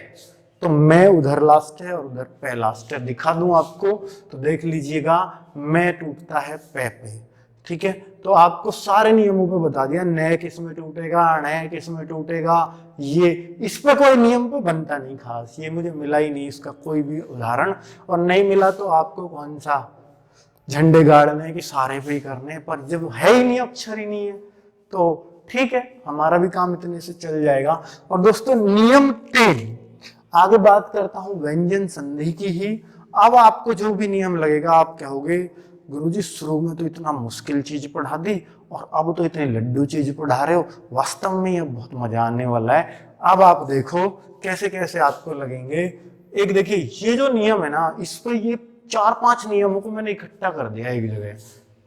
तो मैं उधर लास्ट है और उधर पे लास्ट है। दिखा दूं आपको तो देख लीजिएगा, मैं टूटता है पे पे, ठीक है। तो आपको सारे नियमों पे बता दिया, नए किस में टूटेगा, नए किस में टूटेगा, ये इस पे कोई नियम पे बनता नहीं खास, ये मुझे मिला ही नहीं इसका कोई भी उदाहरण, और नहीं मिला तो आपको कौन सा झंडे गाड़ने कि सारे पे ही करने, पर जब है ही नहीं, अक्षर ही नहीं है, तो ठीक है, हमारा भी काम इतने से चल जाएगा। और दोस्तों नियम 3 आगे बात करता हूं व्यंजन संधि की ही। अब आपको जो भी नियम लगेगा आप कहोगे गुरुजी शुरू में तो इतना मुश्किल चीज पढ़ा दी और अब तो इतनी लड्डू चीज पढ़ा रहे हो, वास्तव में ये बहुत मजा आने वाला है। अब आप देखो कैसे कैसे आपको लगेंगे। एक देखिए ये जो नियम है ना, इस पर ये 4-5 नियमों को मैंने इकट्ठा कर दिया एक जगह,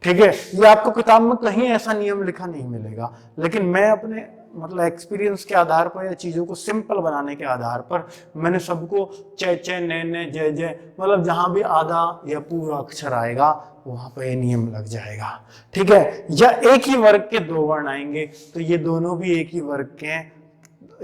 ठीक है। ये आपको किताब में कहीं ऐसा नियम लिखा नहीं मिलेगा, लेकिन मैं अपने मतलब एक्सपीरियंस के आधार पर या चीजों को सिंपल बनाने के आधार पर मैंने सबको चे चे ने ने जय जय, मतलब जहां भी आधा या पूरा अक्षर आएगा वहां पर ये नियम लग जाएगा, ठीक है। या एक ही वर्ग के 2 वर्ण आएंगे तो ये दोनों भी एक ही वर्ग के हैं।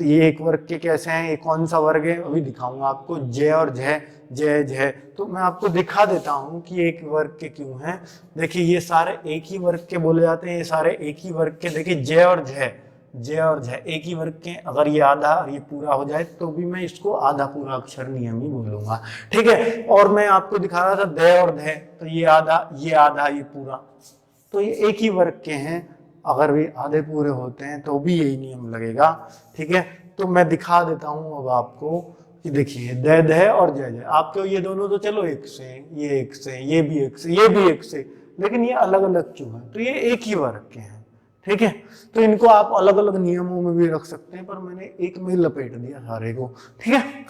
ये एक वर्ग के कैसे हैं, ये कौन सा वर्ग है अभी दिखाऊंगा आपको, जय और जय, जय जय, तो मैं आपको दिखा देता हूं कि एक वर्ग के क्यों हैं। देखिए ये सारे एक ही वर्ग के बोले जाते हैं, ये सारे एक ही वर्ग के, देखिए जय और जय, जय और जय एक ही वर्ग के, अगर ये आधा और ये पूरा हो जाए तो भी मैं इसको आधा पूरा अक्षर नियम ही बोलूंगा, ठीक है। और मैं आपको दिखा रहा था दय और धय, तो ये आधा ये पूरा, तो ये एक ही वर्ग के हैं, अगर भी आधे पूरे होते हैं तो भी यही नियम लगेगा, ठीक है। तो मैं दिखा देता हूं अब आपको कि देखिए दय दय और जय जय, आपको ये दोनों तो चलो एक से, ये एक से, ये भी एक से, ये भी एक से, लेकिन ये अलग अलग क्यों है, तो ये एक ही वर्ग के हैं, ठीक है। तो इनको आप अलग अलग नियमों में भी रख सकते हैं, पर मैंने एक में लपेट दिया सारे को, ठीक है।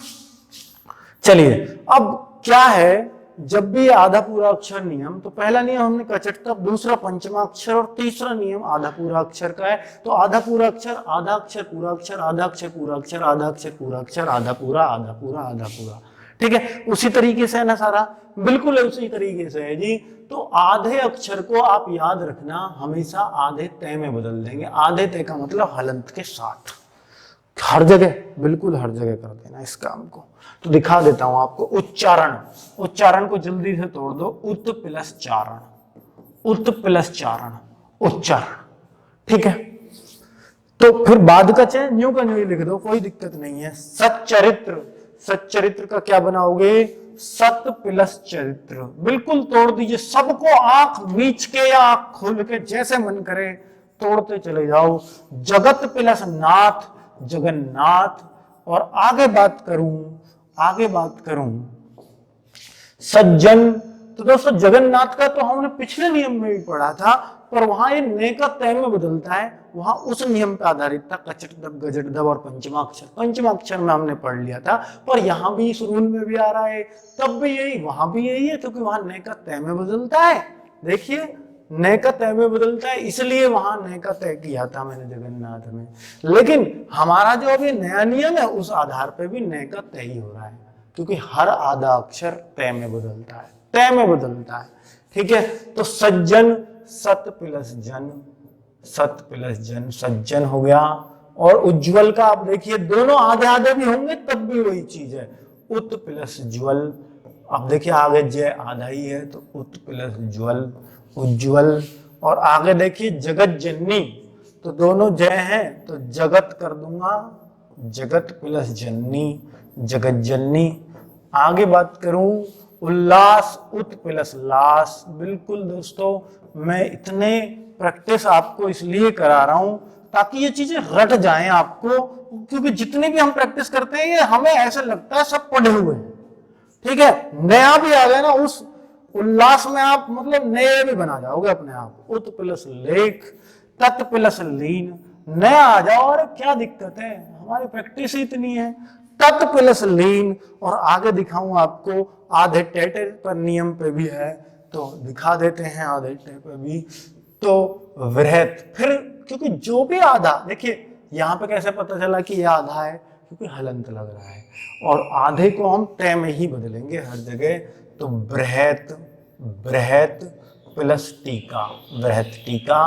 चलिए अब क्या है, जब भी आधा पूरा अक्षर नियम, तो पहला नियम हमने कचट तप, दूसरा पंचमा अक्षर और तीसरा नियम आधा पूरा अक्षर का है। तो आधा पूरा अक्षर, आधा अक्षर पूरा अक्षर, आधा अक्षर पूरा अक्षर, आधा अक्षर पूरा अक्षर, आधा पूरा, आधा पूरा, आधा पूरा, ठीक है। उसी तरीके से है ना सारा, बिल्कुल उसी तरीके से है जी। तो आधे अक्षर को आप याद रखना हमेशा आधे तय में बदल देंगे। आधे तय का मतलब हलंत के साथ, हर जगह, बिल्कुल हर जगह कर देना इस काम को। तो दिखा देता हूं आपको उच्चारण, उच्चारण को जल्दी से तोड़ दो, उत प्लस चारण, उत प्लस चारण, उच्चारण, ठीक है। तो फिर बाद का चय न्यू का न्यू लिख दो, कोई दिक्कत नहीं है। सच्चरित्र, सच्चरित्र का क्या बनाओगे, सत प्लस चरित्र, बिल्कुल तोड़ दीजिए सबको, आंख मीच के या आंख खोल के जैसे मन करे तोड़ते चले जाओ। जगत प्लस नाथ, जगन्नाथ, और आगे बात करूं सज्जन, तो दोस्तों जगन्नाथ का तो हमने पिछले नियम में भी पढ़ा था, पर वहां ये ने का तय में बदलता है, वहां उस नियम पर आधारित था, कचट दब गजट दब और पंचमा अक्षर, पंचमा अक्षर में हमने पढ़ लिया था, पर यहां भी इस रूल में भी आ रहा है, तब भी यही वहां भी यही है, क्योंकि वहां ने का तय में बदलता है। देखिए नए का तय में बदलता है, इसलिए वहां नए का तय किया था मैंने जगन्नाथ में। लेकिन हमारा जो अभी नया नियम है उस आधार पे भी नए का तय ही हो रहा है, क्योंकि हर आधा अक्षर तय में बदलता है, तय में बदलता है, ठीक है। तो सज्जन, सत प्लस जन, सत प्लस जन, सज्जन हो गया। और उज्ज्वल का आप देखिए दोनों आधे आधे भी होंगे तब भी वही चीज है, उत प्लस ज्वल। अब देखिए आगे जय आधा ही है तो उत प्लस ज्वल, उज्ज्वल। और आगे देखिए जगत जननी, तो दोनों जय हैं तो जगत कर दूंगा, जगत प्लस जननी, जगत जननी। आगे बात करूं उल्लास, उत प्लस लास। बिल्कुल दोस्तों मैं इतने प्रैक्टिस आपको इसलिए करा रहा हूं ताकि ये चीजें रट जाएं आपको, क्योंकि जितनी भी हम प्रैक्टिस करते हैं ये हमें ऐसा लगता है सब पढ़े हुए हैं, ठीक है। नया भी आ गया ना उस उल्लास में आप मतलब नए भी बना जाओगे अपने आप। उत प्लस लेख, तत् प्लस लीन, नया आ जाओ, अरे क्या दिक्कत है, हमारी प्रैक्टिस ही इतनी है। तत् प्लस लीन, और आगे दिखाऊं आपको आधे टेटे पर नियम पे भी है, तो दिखा देते हैं आधे टे पे भी। तो वृहत, फिर क्योंकि जो भी आधा, देखिए यहाँ पे कैसे पता चला कि ये आधा है, क्योंकि हलंत लग रहा है। और आधे को हम तय में ही बदलेंगे हर जगह, तो बृहत, बृहत प्लस टीका, बृहत टीका।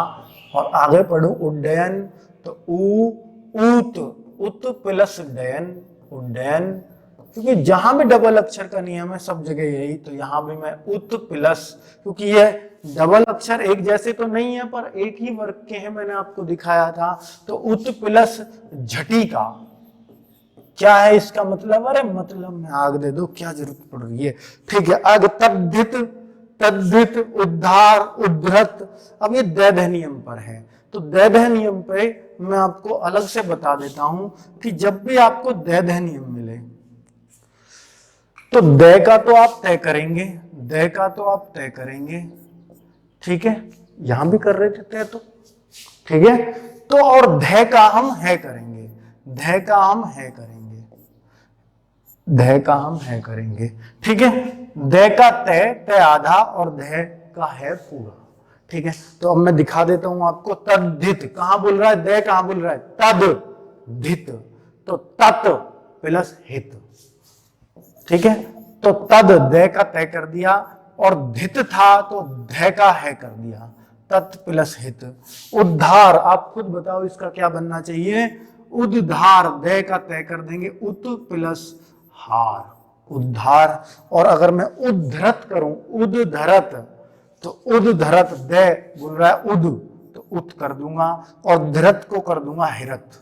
और आगे पढ़ो उड्डयन, तो ऊत, उत प्लस डयन, उड्डयन। क्योंकि जहां भी डबल अक्षर का नियम है सब जगह यही, तो यहां भी मैं उत प्लस, क्योंकि ये डबल अक्षर एक जैसे तो नहीं है पर एक ही वर्ग के हैं, मैंने आपको दिखाया था। तो उत प्लस झटिका, क्या है इसका मतलब? अरे मतलब में आग दे दो, क्या जरूरत पड़ रही है। ठीक है, आगे तद्धित, तद्धित, उद्धार, उद्धृत। अब ये दैर्घ्य नियम पर है, तो दैर्घ्य नियम पे मैं आपको अलग से बता देता हूं कि जब भी आपको दैर्घ्य नियम मिले तो दै का तो आप तय करेंगे, दै का तो आप तय करेंगे, ठीक है, यहां भी कर रहे थे तय, तो ठीक है। तो और धै का हम है करेंगे, धै का हम है करेंगे, धै का हम है करेंगे, ठीक है। दै का तय, तय आधा, और धै का है पूरा, ठीक है। तो अब मैं दिखा देता हूं आपको। तद्धित कहां बोल रहा है, दै कहां बोल रहा है, तद धित, तो तत् प्लस हित, ठीक है। तो तद दै का तय कर दिया, और धित था तो धै का है कर दिया, तत् प्लस हित। उद्धार, आप खुद बताओ इसका क्या बनना चाहिए, उद्धार, दै का तय कर देंगे, उत प्लस हार, उद्धार। और अगर मैं उद्धृत करूं, उद्धरत, तो उद्धरत, दै बोल रहा है उद, तो उत कर दूंगा, और धृत को कर दूंगा हिरत,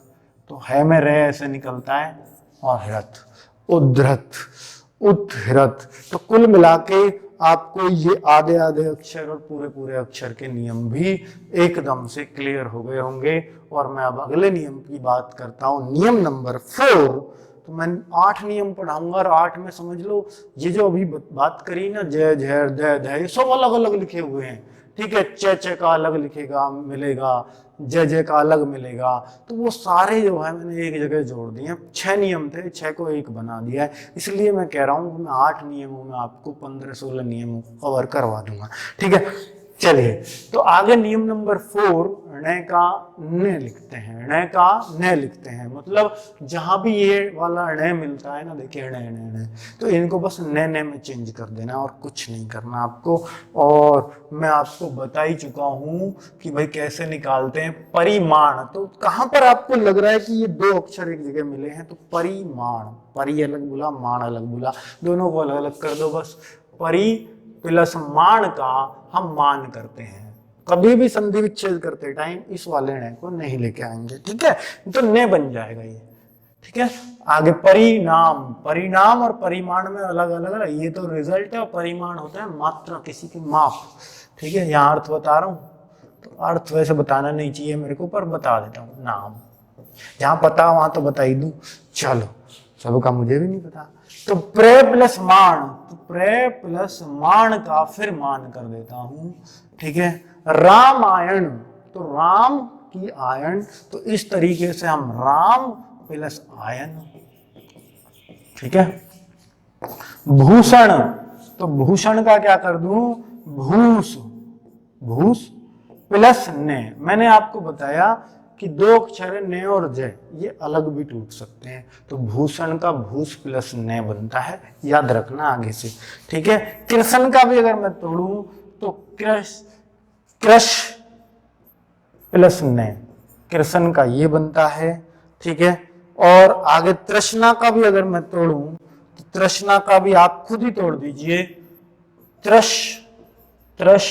तो है में रे ऐसे निकलता है, और हिरत, उद्धृत, उत्हिरत। तो कुल मिला के आपको ये आधे आधे अक्षर और पूरे पूरे अक्षर के नियम भी एकदम से क्लियर हो गए होंगे। और मैं अब अगले नियम की बात करता हूं, नियम नंबर 4। तो मैं 8 नियम पढ़ाऊंगा, और 8 में समझ लो ये जो अभी बात करी ना, जय झैर दै दै, ये सब अलग अलग लिखे हुए हैं, ठीक है। च का अलग लिखेगा मिलेगा, जय जय का अलग मिलेगा, तो वो सारे जो है मैंने एक जगह जोड़ दिए। 6 नियम थे, 6 को 1 बना दिया है, इसलिए मैं कह रहा हूँ मैं 8 नियमों में आपको 15-16 नियमों को कवर करवा दूंगा, ठीक है। चलिए, तो आगे नियम नंबर 4, ण का न लिखते हैं, ण का न लिखते हैं, मतलब जहां भी ये वाला ण मिलता है ना, देखिए ण ण ण, तो इनको बस न में चेंज कर देना, और कुछ नहीं करना आपको। और मैं आपको बता ही चुका हूं कि भाई कैसे निकालते हैं परिमाण। तो कहां पर आपको लग रहा है कि ये 2 अक्षर एक जगह मिले हैं, तो परिमाण, परि अलग बोला, मान अलग बोला, दोनों को अलग अलग कर दो बस। परि प्लस मान का हम मान करते हैं, कभी भी संधि विच्छेद करते टाइम इस वाले ण को नहीं लेके आएंगे, ठीक है, तो न बन जाएगा ये, ठीक है। आगे परिणाम, परिणाम और परिमाण में अलग अलग है, ये तो रिजल्ट है, और परिमाण होता है मात्रा, किसी की माप, ठीक है। यहाँ अर्थ बता रहा हूं, तो अर्थ वैसे बताना नहीं चाहिए मेरे को, पर बता देता हूँ, नाम जहां पता वहां तो बता ही दूं, चलो सबका मुझे भी नहीं पता। तो प्रे प्लस मान, तो प्रे प्लस मान का फिर मान कर देता हूं, ठीक है। रामायण, तो राम की आयन, तो इस तरीके से हम राम प्लस आयन, ठीक है। भूषण, तो भूषण का क्या कर दूं, भूष, भूष प्लस ने। मैंने आपको बताया कि 2 अक्षर है न और जय, ये अलग भी टूट सकते हैं, तो भूषण का भूष प्लस न बनता है, याद रखना आगे से, ठीक है। कृष्ण का भी अगर मैं तोड़ूं तो कृष, कृष प्लस न, कृष्ण का ये बनता है, ठीक है। और आगे तृष्णा का भी अगर मैं तोड़ूं तो तृष्णा का भी आप खुद ही तोड़ दीजिए, त्रश, त्रश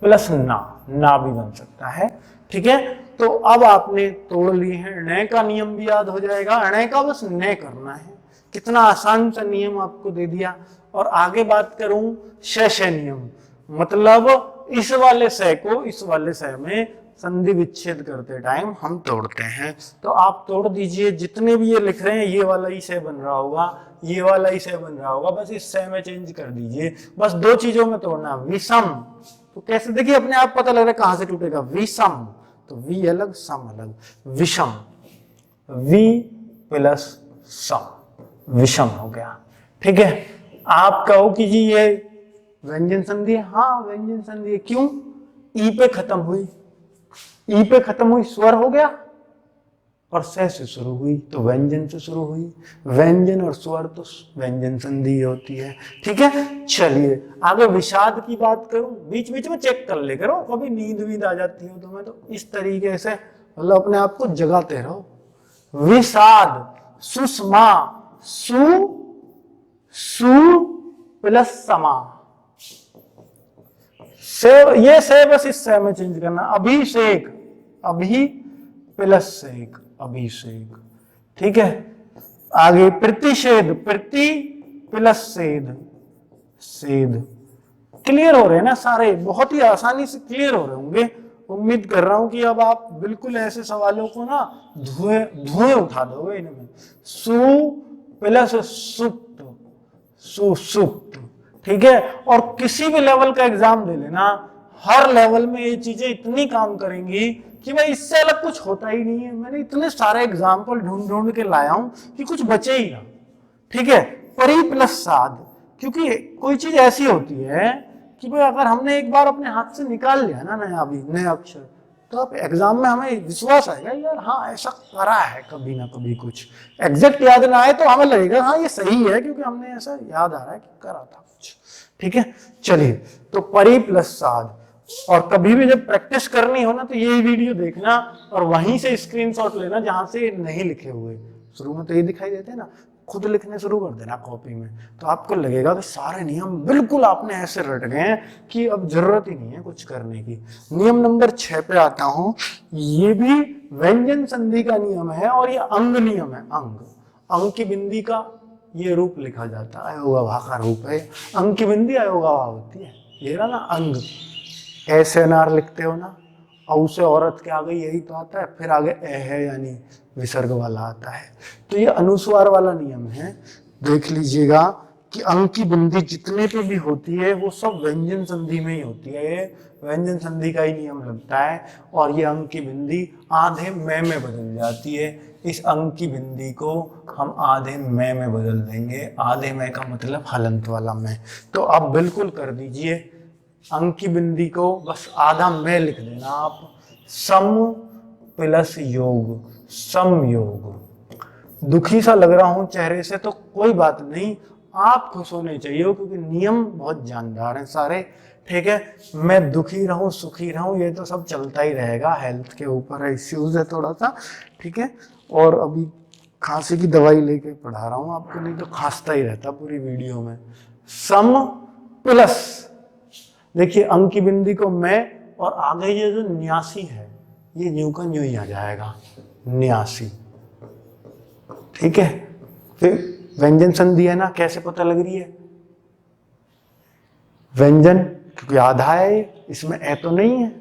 प्लस ना भी बन सकता है, ठीक है। तो अब आपने तोड़ लिए हैं, ण का नियम भी याद हो जाएगा, ण का बस न करना है, कितना आसान सा नियम आपको दे दिया। और आगे बात करूं श नियम, मतलब इस वाले स को इस वाले स में संधि विच्छेद करते टाइम हम तोड़ते हैं, तो आप तोड़ दीजिए। जितने भी ये लिख रहे हैं ये वाला ही स बन रहा होगा, ये वाला ही स बन रहा होगा, बस इस स में चेंज कर दीजिए। बस 2 चीजों में तोड़ना, विषम, तो कैसे देखिए अपने आप पता लग रहा है कहां से टूटेगा, विषम, तो वी अलग सम अलग, विषम, वी प्लस सम, विषम हो गया, ठीक है। आप कहो कि जी ये व्यंजन संधि है, हाँ व्यंजन संधि है, क्यों, ई पे खत्म हुई, ई पे खत्म हुई, स्वर हो गया, और से शुरू हुई तो व्यंजन से शुरू हुई। व्यंजन और स्वर तो व्यंजन संधि होती है। ठीक है, चलिए आगे विषाद की बात करूं, बीच बीच में चेक कर ले करो, कभी नींद वींद आ जाती हो तुम्हें तो इस तरीके से मतलब अपने आप को जगाते रहो। विषाद, सुषमा, सु प्लस समा, से ये से बस इस से में चेंज करना। अभिषेक, अभी प्लस सेक, अभिषेक। ठीक है, आगे प्रतिषेध, प्रति प्लस सेध, सेध। क्लियर हो रहे हैं ना सारे, बहुत ही आसानी से क्लियर हो रहे होंगे। उम्मीद कर रहा हूं कि अब आप बिल्कुल ऐसे सवालों को ना धुएं उठा दोगे इनमें। सु प्लस सुप्त, सुसुप्त। ठीक है, और किसी भी लेवल का एग्जाम दे लेना, हर लेवल में ये चीजें इतनी काम करेंगी कि भाई इससे अलग कुछ होता ही नहीं है। मैंने इतने सारे एग्जाम्पल ढूंढ ढूंढ के लाया हूं कि कुछ बचे ही ना। ठीक है, परि प्लस साध, क्योंकि कोई चीज ऐसी होती है कि भाई अगर हमने एक बार अपने हाथ से निकाल लिया ना नया अक्षर, तो अब एग्जाम में हमें विश्वास आएगा यार हाँ ऐसा करा है कभी ना कभी। कुछ एग्जैक्ट याद ना आए तो हमें लगेगा हाँ ये सही है, क्योंकि हमने ऐसा याद आ रहा है कि करा था कुछ। ठीक है, चलिए तो परि प्लस साध। और कभी भी जब प्रैक्टिस करनी हो ना तो ये वीडियो देखना और वहीं से स्क्रीनशॉट लेना जहां से नहीं लिखे हुए। शुरू में तो ये दिखाई देते हैं ना, खुद लिखने शुरू कर देना कॉपी में, तो आपको लगेगा कि सारे नियम बिल्कुल आपने ऐसे रट गए हैं कि अब जरूरत ही नहीं है कुछ करने की। नियम नंबर 6 पे आता हूं। ये भी व्यंजन संधि का नियम है और ये अंग नियम है। अंग की बिंदी का ये रूप लिखा जाता है, अयोगवा का रूप है। अंग की बिंदी अयोगवा होती है, ये रहा ना अंग। ऐसे अनार लिखते हो ना, औ से औरत के आगे यही तो आता है, फिर आगे ए है यानी विसर्ग वाला आता है। तो ये अनुस्वार वाला नियम है। देख लीजिएगा कि अंग की बिंदी जितने पे भी होती है वो सब व्यंजन संधि में ही होती है। ये व्यंजन संधि का ही नियम लगता है। और ये अंग की बिंदी आधे में बदल जाती है। इस अंग की बिंदी को हम आधे में बदल देंगे। आधे में का मतलब हलंत वाला में। तो आप बिल्कुल कर दीजिए, अंग की बिंदी को बस आधा में लिख देना आप। सम प्लस योग, समयोग। दुखी सा लग रहा हूं चेहरे से तो कोई बात नहीं, आप खुश होने चाहिए क्योंकि नियम बहुत जानदार हैं सारे। ठीक है, मैं दुखी रहूं सुखी रहूं ये तो सब चलता ही रहेगा, हेल्थ के ऊपर इश्यूज है थोड़ा सा। ठीक है, और अभी खांसी की दवाई लेके पढ़ा रहा हूं आपको, नहीं तो खांसता ही रहता पूरी वीडियो में। सम प्लस, देखिए अंग की बिंदी को मैं, और आगे ये जो न्यासी है ये न्यू का न्यू ही आ जाएगा, न्यासी। ठीक है, फिर व्यंजन संधि है ना, कैसे पता लग रही है? व्यंजन क्योंकि आधा है, इसमें ए तो नहीं है।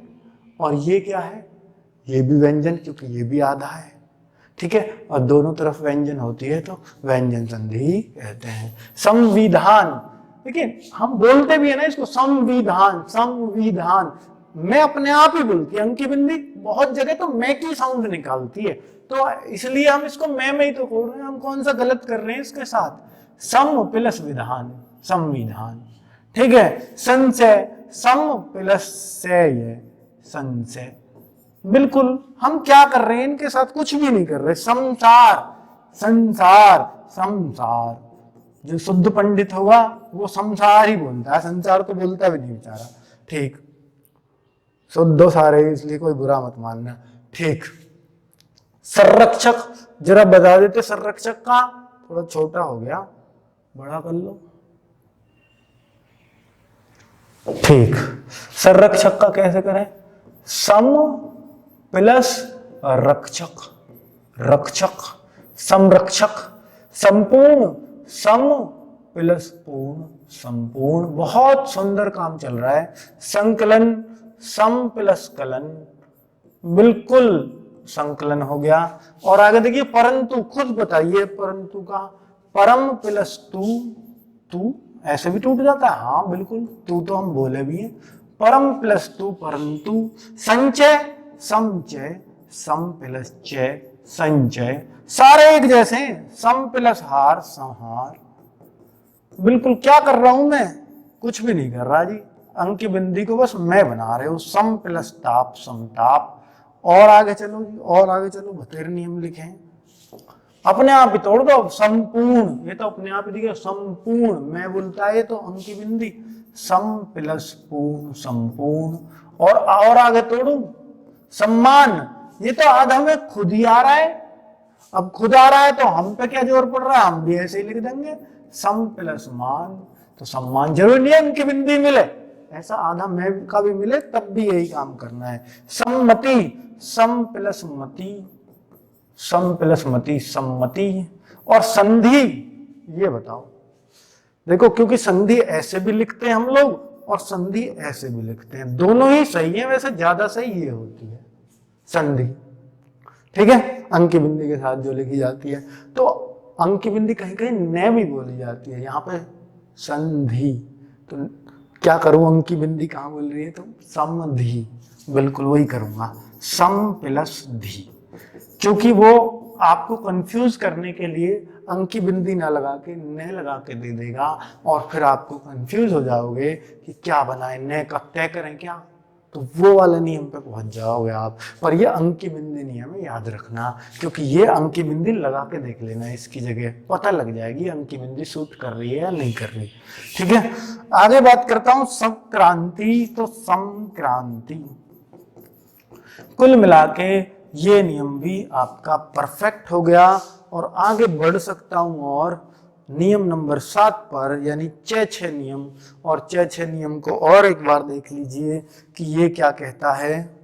और ये क्या है? ये भी व्यंजन क्योंकि ये भी आधा है। ठीक है, और दोनों तरफ व्यंजन होती है तो व्यंजन संधि कहते हैं। संविधान, देखिए हम बोलते भी है ना इसको संविधान, संविधान। मैं अपने आप ही बोलती है, अंग की बिंदी बहुत जगह तो मैं की साउंड निकालती है, तो इसलिए हम इसको मैं में ही तो बोल रहे हैं। हम कौन सा गलत कर रहे हैं इसके साथ? सम प्लस विधान, संविधान। ठीक है, संशय, सम प्लस से, संशय। बिल्कुल हम क्या कर रहे हैं इनके साथ? कुछ भी नहीं कर रहे। संसार, संसार, संसार। जो शुद्ध पंडित होगा वो संसार ही बोलता है, संसार तो बोलता भी नहीं बेचारा। ठीक, शुद्ध सारे इसलिए कोई बुरा मत मानना। ठीक, संरक्षक जरा बता देते, संरक्षक का थोड़ा छोटा हो गया, बड़ा कर लो। ठीक, संरक्षक का कैसे करें? सम प्लस रक्षक, रक्षक, संरक्षक। संपूर्ण, सम प्लस पूर्ण, संपूर्ण। बहुत सुंदर काम चल रहा है। संकलन, सम प्लस कलन, बिल्कुल संकलन हो गया। और आगे देखिए परंतु, खुद बताइए परंतु का। परम प्लस तू, तू ऐसे भी टूट जाता है? हाँ बिल्कुल, तू तो हम बोले भी हैं। परम प्लस तू, परंतु। संचय, समचय, सम प्लस चय, संचय। सारे एक जैसे हैं। सम प्लस हार, संहार। बिल्कुल क्या कर रहा हूं मैं? कुछ भी नहीं कर रहा जी। अंग की बिंदी को बस मैं बना रहे हो। सम प्लस ताप, समताप। और आगे चलो जी, और आगे चलो, बतेर नियम लिखे हैं, अपने आप ही तोड़ दो। संपूर्ण, ये तो अपने आप ही दिखे, संपूर्ण मैं बोलता है तो अंकी बिंदी, सम प्लस पूर्ण संपूर्ण। और आगे तोड़ू, सम्मान, ये तो आधा में खुद ही आ रहा है, अब खुद आ रहा है तो हम पे क्या जोर पड़ रहा है, हम भी ऐसे ही लिख देंगे, सम प्लस मान, तो सम्मान। जरूरी नहीं है अंकी बिंदी मिले, ऐसा आधा में का भी मिले तब भी यही काम करना है। सम्मति, सम प्लस मति, सम प्लस मति सम्मति। और संधि, ये बताओ, देखो क्योंकि संधि ऐसे भी लिखते हैं हम लोग और संधि ऐसे भी लिखते हैं, दोनों ही सही है, वैसे ज्यादा सही ये होती है संधि, ठीक है, अंकी बिंदी के साथ जो लिखी जाती है। तो अंकी बिंदी कहीं कहीं न भी बोली जाती है, यहाँ पे संधि, तो क्या करूं, अंकी बिंदी कहाँ बोल रही है, तो समधि, बिल्कुल वही करूंगा, सम प्लस धी, क्योंकि वो आपको कंफ्यूज करने के लिए अंकी बिंदी ना लगा के न लगा के दे देगा और फिर आपको कंफ्यूज हो जाओगे कि क्या बनाए, न का तय करें क्या, तो वो वाले नियम पे पहुंच जाओगे आप। पर ये अंकी बिंदी नियम है, याद रखना, क्योंकि ये अंकी बिंदी लगा के देख लेना, इसकी जगह पता लग जाएगी अंकी बिंदी सूट कर रही है या नहीं कर रही, ठीक है। आगे बात करता हूं संक्रांति, तो संक्रांति, कुल मिला के ये नियम भी आपका परफेक्ट हो गया। और आगे बढ़ सकता हूं और नियम नंबर 7 पर, यानी छह नियम, और छह नियम को और एक बार देख लीजिए कि ये क्या कहता है।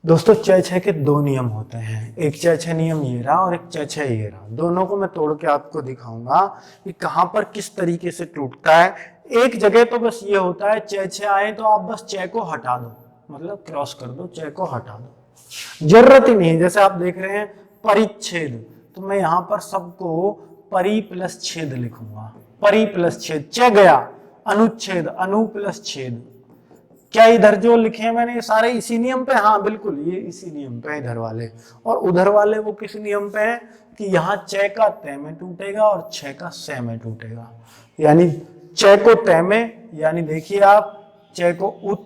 दोस्तों छह के 2 नियम होते हैं, एक छह नियम ये रहा और एक छह ये रहा, दोनों को मैं तोड़ के आपको दिखाऊंगा कि कहां पर किस तरीके से टूटता है। एक जगह तो बस ये होता है, छह आए तो आप बस छह को हटा दो, मतलब क्रॉस कर दो, छह को हटा दो, जरूरत ही नहीं। जैसे आप देख रहे हैं परिच्छेद, तो मैं यहां पर सबको परि प्लस छेद लिखूंगा, परि प्लस छेद, छह गया, अनुच्छेद, अनु प्लस छेद, क्या इधर जो लिखे हैं मैंने ये सारे इसी नियम पे, हाँ बिल्कुल ये इसी नियम पे, इधर वाले। और उधर वाले वो किस नियम पे है कि यहाँ छह का तय में टूटेगा और छह का सह में टूटेगा, यानी छह को तय में, यानी देखिए आप छह को उत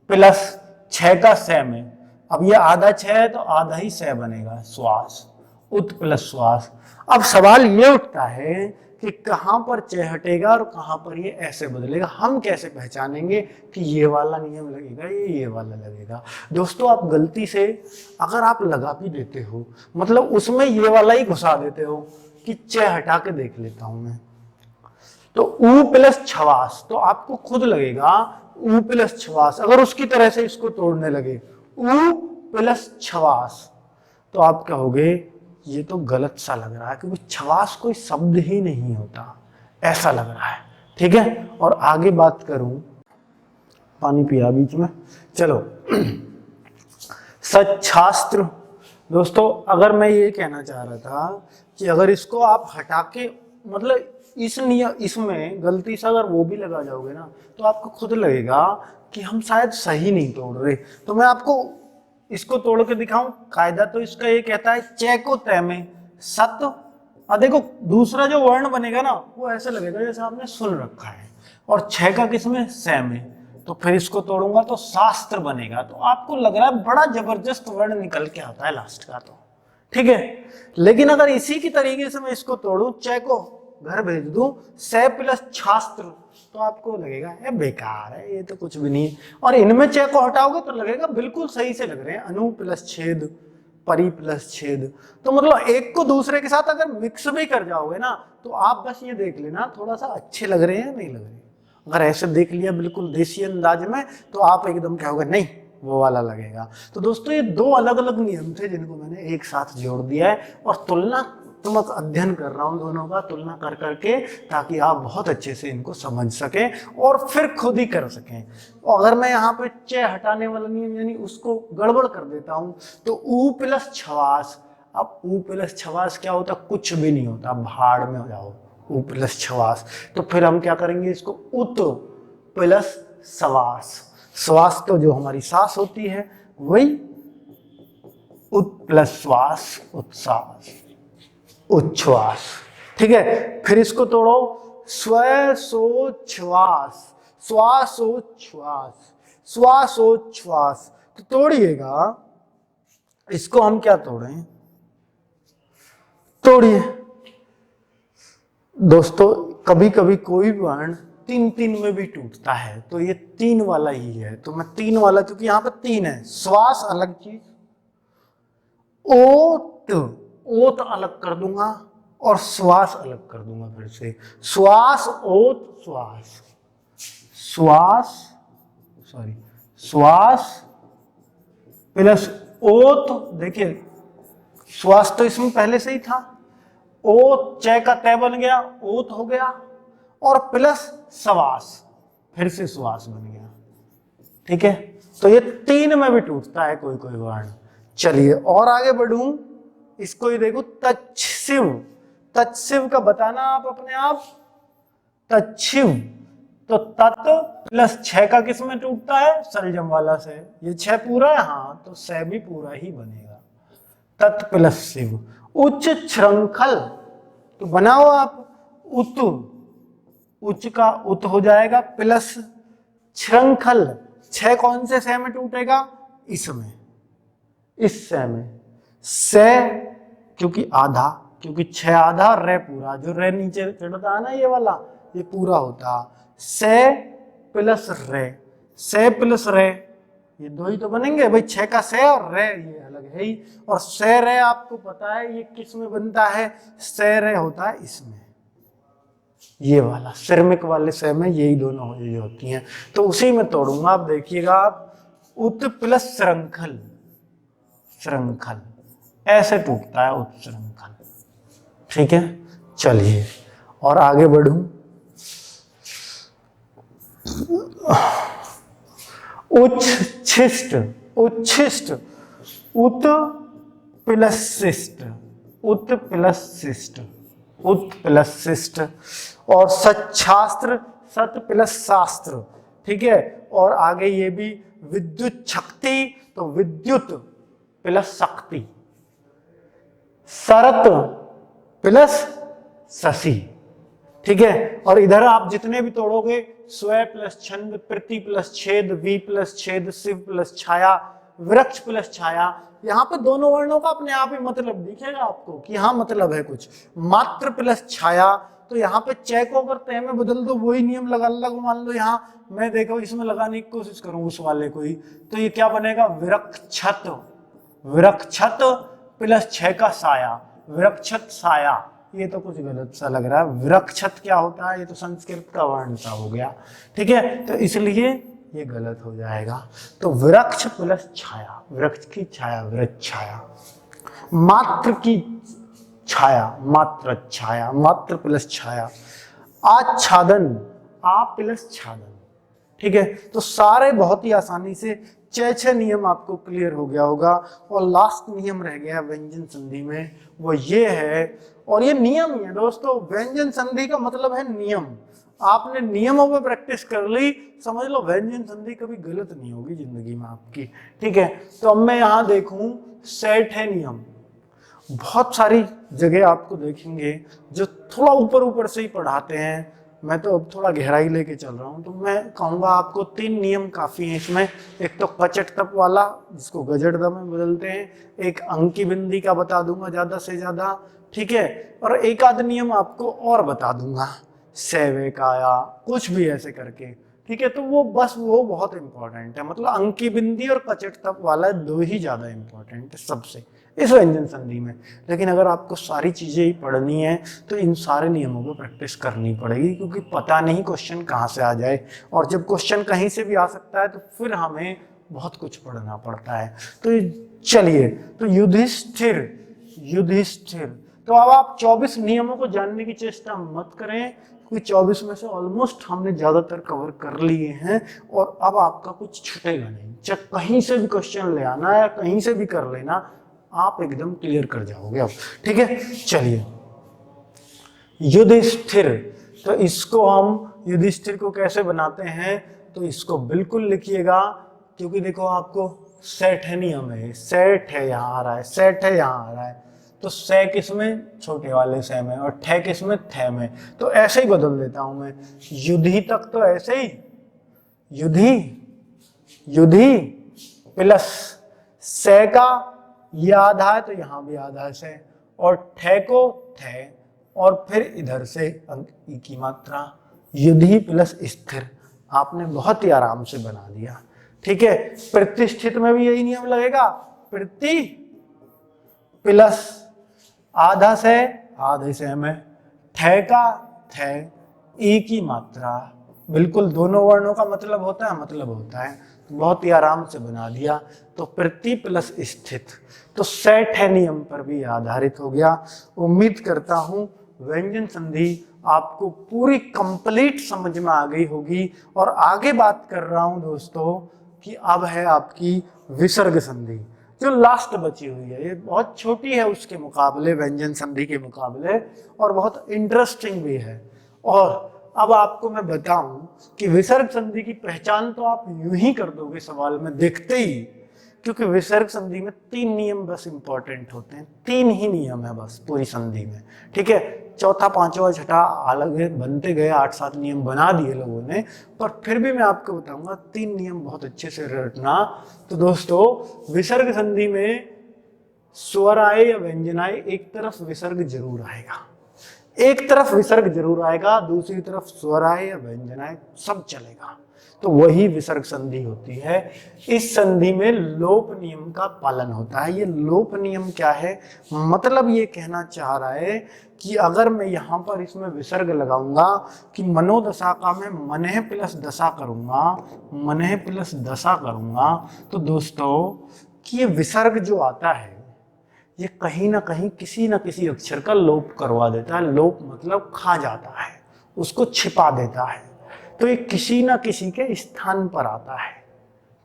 प्लस छह का सह में, अब ये आधा छह है तो आधा ही सह बनेगा, श्वास, उत प्लस श्वास। अब सवाल ये उठता है कि कहां पर छह हटेगा और कहां पर ये ऐसे बदलेगा, हम कैसे पहचानेंगे कि ये वाला नियम लगेगा ये वाला लगेगा। दोस्तों आप गलती से अगर आप लगा भी देते हो, मतलब उसमें ये वाला ही घुसा देते हो कि छह हटा के देख लेता हूं मैं, तो ऊ प्लस छवास, तो आपको खुद लगेगा ऊ प्लस छवास, अगर उसकी तरह से इसको तोड़ने लगे ऊ प्लस छवास, तो आप कहोगे ये तो गलत सा लग रहा है, क्योंकि छवास कोई शब्द ही नहीं होता, ऐसा लग रहा है, ठीक है। और आगे बात करूं, पानी पिया बीच में, चलो सच्छास्त्र। दोस्तों अगर मैं ये कहना चाह रहा था कि अगर इसको आप हटा के, मतलब इस नियम, इसमें गलती से अगर वो भी लगा जाओगे ना, तो आपको खुद लगेगा कि हम शायद सही नहीं तोड़ रहे। तो मैं आपको इसको तोड़ के दिखाऊं, कायदा तो इसका ये कहता है छह को तय में सत, और देखो दूसरा जो वर्ण बनेगा ना वो ऐसे लगेगा जैसे आपने सुन रखा है, और छह का किसमें सह में, तो फिर इसको तोड़ूंगा तो शास्त्र बनेगा। तो आपको लग रहा है बड़ा जबरदस्त वर्ण निकल के आता है लास्ट का, तो ठीक है। लेकिन अगर इसी की तरीके से मैं इसको तोड़ू, छह को घर भेज दूं सह प्लस छास्त्र, तो आपको लगेगा ये बेकार है, ये तो कुछ भी नहीं है। और इनमें छह को हटाओगे तो लगेगा बिल्कुल सही से लग रहे हैं, अनु प्लस छेद, परि प्लस छेद। तो मतलब एक को दूसरे के साथ अगर मिक्स भी कर जाओगे ना, तो आप बस ये देख लेना थोड़ा सा अच्छे लग रहे हैं नहीं लग रहे। अगर ऐसे देख लिया बिल्कुल देसी अंदाज में, तो आप एकदम कहोगे नहीं वो वाला लगेगा। तो दोस्तों ये 2 अलग अलग नियम थे जिनको मैंने एक साथ जोड़ दिया है, और तुलनात्मक अध्ययन कर रहा हूं दोनों का, तुलना कर करके, ताकि आप बहुत अच्छे से इनको समझ सकें और फिर खुद ही कर सकें। और अगर मैं यहाँ पे छह हटाने वाला नियम यानी उसको गड़बड़ कर देता हूं, तो ऊ प्लस छवास, अब ऊ प्लस छवास क्या होता, कुछ भी नहीं होता, भाड़ में हो जाओ ऊ प्लस छवास। तो फिर हम क्या करेंगे, इसको उत प्लस सवास, श्वास तो जो हमारी सांस होती है वही, उत प्लस श्वास उत्सास, उच्छ्वास, ठीक है। फिर इसको तोड़ो, स्वसोच्छ्वास, श्वासोच्छ्वास, श्वासोच्छ्वास, तो तोड़िएगा, इसको हम क्या तोड़ें, तोड़िए दोस्तों। कभी कभी कोई वर्ण 3-3 में भी टूटता है, तो ये 3 वाला ही है, तो मैं 3 वाला, क्योंकि यहां पर 3 है। श्वास अलग चीज, ओत, ओत अलग कर दूंगा और श्वास अलग कर दूंगा। फिर से श्वास, ओत, श्वास, श्वास, सॉरी, श्वास प्लस ओत। देखिए श्वास तो इसमें पहले से ही था, ओत च का तय बन गया, ओत हो गया, और प्लस श्वास, फिर से श्वास बन गया। ठीक है, तो ये 3 में भी टूटता है कोई कोई वर्ण। चलिए और आगे बढ़ूं, इसको ही देखो, तच्छिव। तच्छिव का बताना आप अपने आप, तच्छिव। तो तत् प्लस 6 का किस में टूटता है, सलजम वाला से। ये 6 पूरा है, हाँ, तो से भी पूरा ही बनेगा, तत् प्लस शिव। उच्च श्रृंखल, तो बनाओ आप, उत, उच्च का उत हो जाएगा, प्लस श्रृंखल। 6 कौन से से में टूटेगा, इसमें, इस से में, से क्योंकि आधा, क्योंकि 6 आधा, रे पूरा, जो रे नीचे चढ़ता है ना ये वाला, ये पूरा होता। से प्लस रे, से प्लस रे, ये 2 ही तो बनेंगे भाई, 6 का से और रे ये अलग है ही। और से रे आपको पता है ये किस में बनता है, से रे होता है इसमें, ये वाला श्रमिक वाले से में यही दोनों ये होती हैं, तो उसी में तोड़ूंगा। आप देखिएगा, आप उत प्लस श्रृंखल, श्रृंखल ऐसे टूटता है, उत श्रृंखल। ठीक है, चलिए और आगे बढ़ूं। उच्छिष्ट, उच्छिष्ट, उत प्लस शिष्ट, उत प्लस शिष्ट, उत प्लस शिष्ट। और सच्छास्त्र, सत प्लस शास्त्र। ठीक है, और आगे ये भी विद्युत शक्ति, तो विद्युत प्लस शक्ति। शरत प्लस शशि। ठीक है, और इधर आप जितने भी तोड़ोगे, स्व प्लस छंद, प्रति प्लस छेद, वी प्लस छेद, शिव प्लस छाया, वृक्ष प्लस छाया। यहाँ पे दोनों वर्णों का अपने आप ही मतलब दिखेगा आपको कि हाँ मतलब है कुछ। मात्र प्लस छाया, तो यहाँ पे च को अगर तय में बदल दो, वही नियम लगा लो। मान लो यहाँ मैं देखो इसमें लगाने की कोशिश करूं उस वाले को ही, तो ये क्या बनेगा, वृक्षत, वृक्षत प्लस 6 का साया, वृक्षत साया। ये तो कुछ गलत सा लग रहा है, वृक्षत क्या होता है, ये तो संस्कृत का वर्ण सा हो गया। ठीक है, तो इसलिए ये गलत हो जाएगा। तो वृक्ष प्लस छाया, वृक्ष की छाया, वृक्ष छाया। मात्र की छाया, मात्र छाया, मात्र प्लस छाया। आच्छादन, आ प्लस छादन। ठीक है, तो सारे बहुत ही आसानी से 6 नियम आपको क्लियर हो गया होगा। और लास्ट नियम रह गया व्यंजन संधि में, वो ये है, और ये नियम ही है दोस्तों। व्यंजन संधि का मतलब है नियम। आपने नियमों पे प्रैक्टिस कर ली, समझ लो व्यंजन संधि कभी गलत नहीं होगी जिंदगी में आपकी। ठीक है, तो अब मैं यहाँ देखूं, सेट है नियम। बहुत सारी जगह आपको देखेंगे जो थोड़ा ऊपर ऊपर से ही पढ़ाते हैं, मैं तो अब थोड़ा गहराई लेके चल रहा हूँ, तो मैं कहूँगा आपको 3 नियम काफ़ी हैं इसमें। एक तो कचट तप वाला, जिसको गजट दम में बदलते हैं, एक अंकी बिंदी का बता दूंगा ज़्यादा से ज़्यादा। ठीक है, और एक आध नियम आपको और बता दूंगा, सेवे का या कुछ भी ऐसे करके। ठीक है, तो वो बस वो बहुत इंपॉर्टेंट है, मतलब अंकी बिंदी और कचट तप वाला 2 ही ज़्यादा इंपॉर्टेंट है सबसे इस व्यंजन संधि में। लेकिन अगर आपको सारी चीजें ही पढ़नी है तो इन सारे नियमों को प्रैक्टिस करनी पड़ेगी, क्योंकि पता नहीं क्वेश्चन कहाँ से आ जाए, और जब क्वेश्चन कहीं से भी आ सकता है तो फिर हमें बहुत कुछ पढ़ना पड़ता है। तो चलिए, तो युधिष्ठिर, युधिष्ठिर, तो अब आप 24 नियमों को जानने की चेष्टा मत करें, क्योंकि 24 में से ऑलमोस्ट हमने ज्यादातर कवर कर लिए हैं, और अब आपका कुछ छूटेगा नहीं। चाहे कहीं से भी क्वेश्चन ले आना है, कहीं से भी कर लेना, आप एकदम क्लियर कर जाओगे अब। ठीक है, चलिए युधिष्ठिर, तो इसको हम युधिष्ठिर को कैसे बनाते हैं, तो इसको बिल्कुल लिखिएगा, क्योंकि देखो आपको सेट है नियम है, सेट है यहाँ आ रहा है, सेट है यहाँ आ रहा है, तो से किसमें, छोटे वाले से में, और ठे किसमें, थे में। तो ऐसे ही बदल देता हूं मैं, युधि तक तो ऐसे ही, युधि, युधि प्लस से का ये आधा है तो यहां भी आधा है से, और ठे को थे, और फिर इधर से अंक ई की मात्रा, युधि प्लस स्थिर। आपने बहुत ही आराम से बना दिया। ठीक है, प्रतिष्ठित में भी यही नियम लगेगा, प्रति प्लस आधा से, आधे से में थे का थे, ई की मात्रा, बिल्कुल दोनों वर्णों का मतलब होता है, तो बहुत ही आराम से बना दिया। तो प्रति प्लस स्थित, तो सेठ है नियम पर भी आधारित हो गया। उम्मीद करता हूं व्यंजन संधि आपको पूरी कंप्लीट समझ में आ गई होगी। और आगे बात कर रहा हूं दोस्तों कि अब है आपकी विसर्ग संधि, जो लास्ट बची हुई है। ये बहुत छोटी है उसके मुकाबले, व्यंजन संधि के मुकाबले, और बहुत इंटरेस्टिंग भी है। और अब आपको मैं बताऊं कि विसर्ग संधि की पहचान तो आप यूं ही कर दोगे सवाल में देखते ही, क्योंकि विसर्ग संधि में 3 नियम बस इंपॉर्टेंट होते हैं, 3 ही नियम है बस पूरी संधि में। ठीक है, चौथा पांचवा छठा अलग है, बनते गए 8-7 नियम बना दिए लोगों ने, पर फिर भी मैं आपको बताऊंगा 3 नियम बहुत अच्छे से रटना। तो दोस्तों विसर्ग संधि में स्वर आए या व्यंजन आए, एक तरफ विसर्ग जरूर आएगा, एक तरफ विसर्ग जरूर आएगा, दूसरी तरफ स्वर आए या व्यंजन आए सब चलेगा, तो वही विसर्ग संधि होती है। इस संधि में लोप नियम का पालन होता है। ये लोप नियम क्या है, मतलब ये कहना चाह रहा है कि अगर मैं यहाँ पर इसमें विसर्ग लगाऊंगा कि मनोदशा का मैं मनः प्लस दशा करूंगा, मनः प्लस दशा करूंगा, तो दोस्तों कि ये विसर्ग जो आता है ये कहीं ना कहीं किसी ना किसी अक्षर का लोप करवा देता है। लोप मतलब खा जाता है, उसको छिपा देता है, तो ये किसी ना किसी के स्थान पर आता है।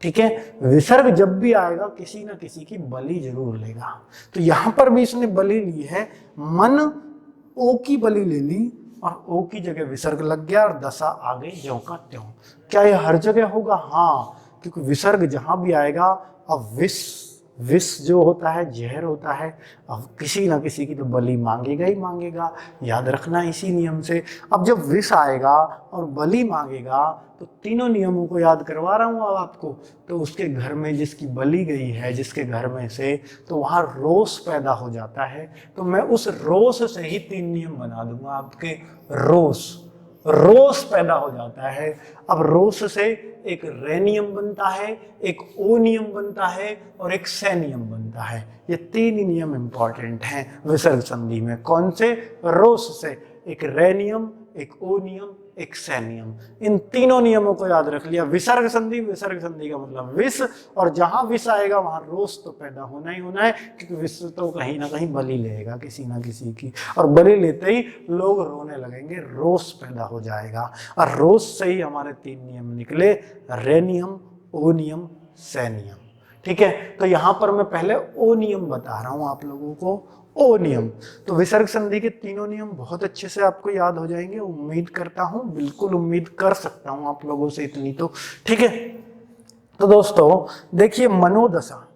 ठीक है, विसर्ग जब भी आएगा किसी ना किसी की बलि जरूर लेगा। तो यहां पर भी इसने बलि ली है, मन ओ की बलि ले ली और ओ की जगह विसर्ग लग गया और दशा आ गई ज्यों का त्यों। क्या ये हर जगह होगा? हाँ, क्योंकि विसर्ग जहां भी आएगा, अब विष जो होता है जहर होता है, अब किसी ना किसी की तो बलि मांगेगा ही मांगेगा, याद रखना इसी नियम से। अब जब विष आएगा और बलि मांगेगा, तो तीनों नियमों को याद करवा रहा हूं अब आपको, तो उसके घर में जिसकी बलि गई है, जिसके घर में से, तो वहां रोष पैदा हो जाता है। तो मैं उस रोष से ही 3 नियम बना दूंगा आपके। रोष पैदा हो जाता है। अब रोष से एक रे नियम बनता है, एक ओ नियम बनता है और एक से नियम बनता है। ये 3 ही नियम इंपॉर्टेंट हैं विसर्ग संधि में। कौन से? रोष से एक रे नियम, एक ओ नियम, एक से नियम। इन तीनों नियमों को याद रख लिया। विसर्ग संधि का मतलब विष, और जहां विष आएगा वहां रोष तो पैदा होना ही होना है, क्योंकि विष तो कहीं ना कहीं बलि लेगा किसी ना किसी की, और बलि लेते ही लोग रोने लगेंगे, रोष पैदा हो जाएगा। और रोष से ही हमारे 3 नियम निकले, रे नियम, ओ नियम, से नियम। ठीक है, तो यहां पर मैं पहले ओ नियम बता रहा हूं आप लोगों को। ओ नियम, तो विसर्ग संधि के तीनों नियम बहुत अच्छे से आपको याद हो जाएंगे, उम्मीद करता हूं, बिल्कुल उम्मीद कर सकता हूं आप लोगों से इतनी तो। ठीक है, तो दोस्तों देखिए मनोदशा,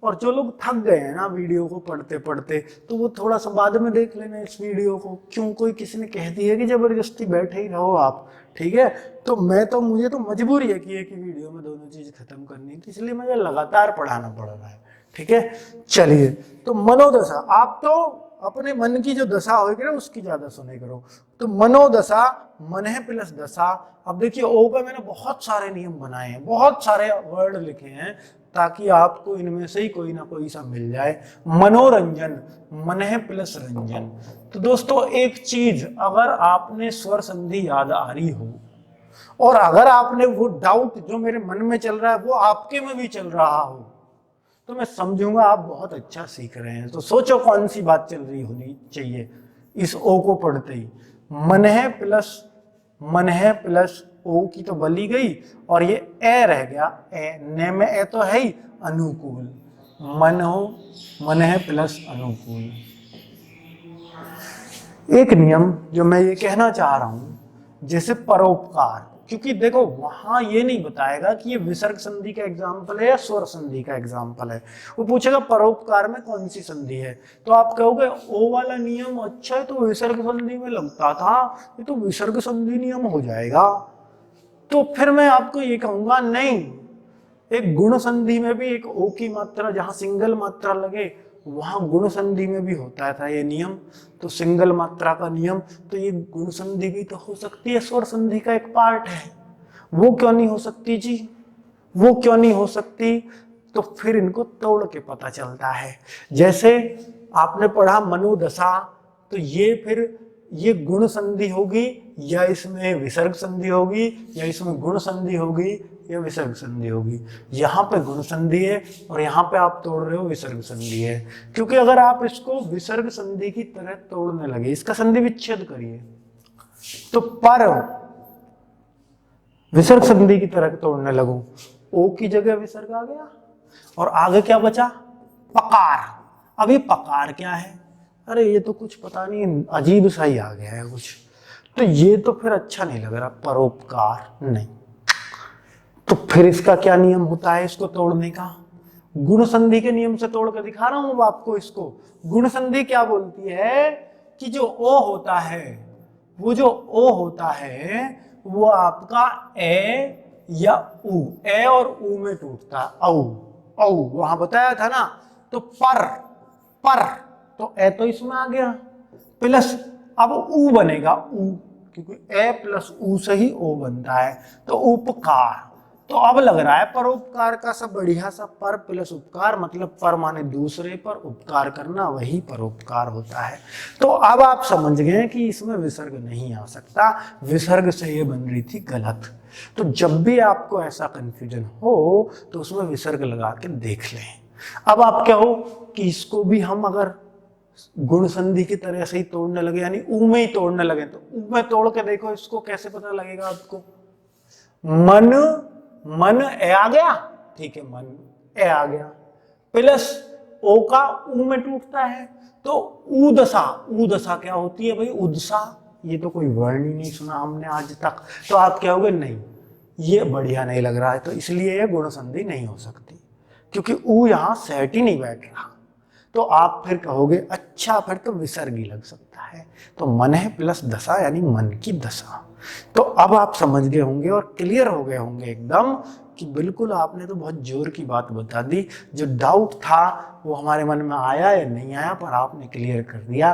और जो लोग थक गए हैं ना वीडियो को पढ़ते पढ़ते, तो वो थोड़ा सा बाद में देख लेना इस वीडियो को। क्यों, कोई किसी ने कह दिया कि जबरदस्ती बैठे ही रहो आप। ठीक है, तो मुझे तो मजबूरी है कि एक ही वीडियो में दोनों चीज खत्म करनी थी, इसलिए मुझे लगातार पढ़ाना पड़ रहा है। ठीक है, चलिए, तो मनोदशा, आप तो अपने मन की जो दशा होगी ना उसकी ज्यादा सुने करो। तो मनोदशा, मनः प्लस दशा। अब देखिए ओ पे मैंने बहुत सारे नियम बनाए हैं, बहुत सारे वर्ड लिखे हैं, ताकि आपको इनमें से ही कोई ना कोई सा मिल जाए। मनोरंजन, मनः प्लस रंजन। तो दोस्तों एक चीज, अगर आपने स्वर संधि याद आ रही हो, और अगर आपने वो डाउट जो मेरे मन में चल रहा है वो आपके में भी चल रहा हो, तो मैं समझूंगा आप बहुत अच्छा सीख रहे हैं। तो सोचो कौन सी बात चल रही होनी चाहिए इस ओ को पढ़ते ही। मनः प्लस ओ की तो बली गई, और ये ए रह गया, ए ने में ए तो है ही, अनुकूल, मनः प्लस अनुकूल। एक नियम जो मैं ये कहना चाह रहा हूं, जैसे परोपकार, क्योंकि देखो वहां ये नहीं बताएगा कि ये विसर्ग संधि का एग्जाम्पल है या स्वर संधि का एग्जाम्पल है। वो पूछेगा परोपकार में कौन सी संधि है, तो आप कहोगे ओ वाला नियम अच्छा है, तो विसर्ग संधि में लगता था, ये तो विसर्ग संधि नियम हो जाएगा। तो फिर मैं आपको ये कहूंगा नहीं, एक गुण संधि में भी एक ओ की मात्रा जहां सिंगल मात्रा लगे वहां गुण संधि में भी होता था ये नियम। तो सिंगल मात्रा का नियम, तो ये गुण संधि भी तो हो सकती है, स्वर संधि का एक पार्ट है। वो क्यों नहीं हो सकती जी, वो क्यों नहीं हो सकती? तो फिर इनको तोड़ के पता चलता है। जैसे आपने पढ़ा मनोदशा, तो ये फिर ये गुण संधि होगी या इसमें विसर्ग संधि होगी, या इसमें गुण संधि होगी या विसर्ग संधि होगी। यहाँ पे गुण संधि है और यहाँ पे आप तोड़ रहे हो विसर्ग संधि है। क्योंकि अगर आप इसको विसर्ग संधि की तरह तोड़ने लगे, इसका संधि विच्छेद करिए, तो पर विसर्ग संधि की तरह तोड़ने लगूं, ओ की जगह विसर्ग आ गया और आगे क्या बचा? पकार। अब ये पकार क्या है? अरे ये तो कुछ पता नहीं, अजीब सा ही आ गया है कुछ, तो ये तो फिर अच्छा नहीं लग रहा, परोपकार नहीं। तो फिर इसका क्या नियम होता है इसको तोड़ने का? गुण संधि के नियम से तोड़ कर दिखा रहा हूं अब आपको इसको। गुण संधि क्या बोलती है कि जो ओ होता है, वो जो ओ होता है वो आपका ए या उ, ए और उ में टूटता है। औ औ वहां बताया था ना। तो पर तो ए तो इसमें आ गया, प्लस अब उ बनेगा उ, क्योंकि ए प्लस उ से ही ओ बनता है, तो उपकार। तो अब लग रहा है परोपकार का सब बढ़िया सा, पर प्लस उपकार, मतलब पर माने दूसरे पर उपकार करना, वही परोपकार होता है। तो अब आप समझ गए कि इसमें विसर्ग नहीं आ सकता, विसर्ग से ये बन रही थी गलत। तो जब भी आपको ऐसा कंफ्यूजन हो तो उसमें विसर्ग लगा के देख लें। अब आप क्या हो कि इसको भी हम अगर गुण संधि की तरह से ही तोड़ने लगे, यानी ऊ में ही तोड़ने लगे, तो ऊ में तोड़ के देखो इसको कैसे पता लगेगा आपको? मन ए आ गया, ठीक है, मन ए आ गया, प्लस ओ का ऊ में टूटता है, तो ऊ दशा क्या होती है भाई? उदशा। ये तो कोई वर्ण ही नहीं सुना हमने आज तक। तो आप क्या होगे? नहीं, ये बढ़िया नहीं लग रहा है, तो इसलिए ये गुण संधि नहीं हो सकती, क्योंकि ऊ यहां सेट ही नहीं बैठ रहा। तो आप फिर कहोगे अच्छा फिर तो विसर्ग ही लग सकता है। तो मन है प्लस दशा, यानी मन की दशा। तो अब आप समझ गए होंगे और क्लियर हो गए होंगे एकदम कि बिल्कुल आपने तो बहुत जोर की बात बता दी। जो डाउट था वो हमारे मन में आया या नहीं आया, पर आपने क्लियर कर दिया।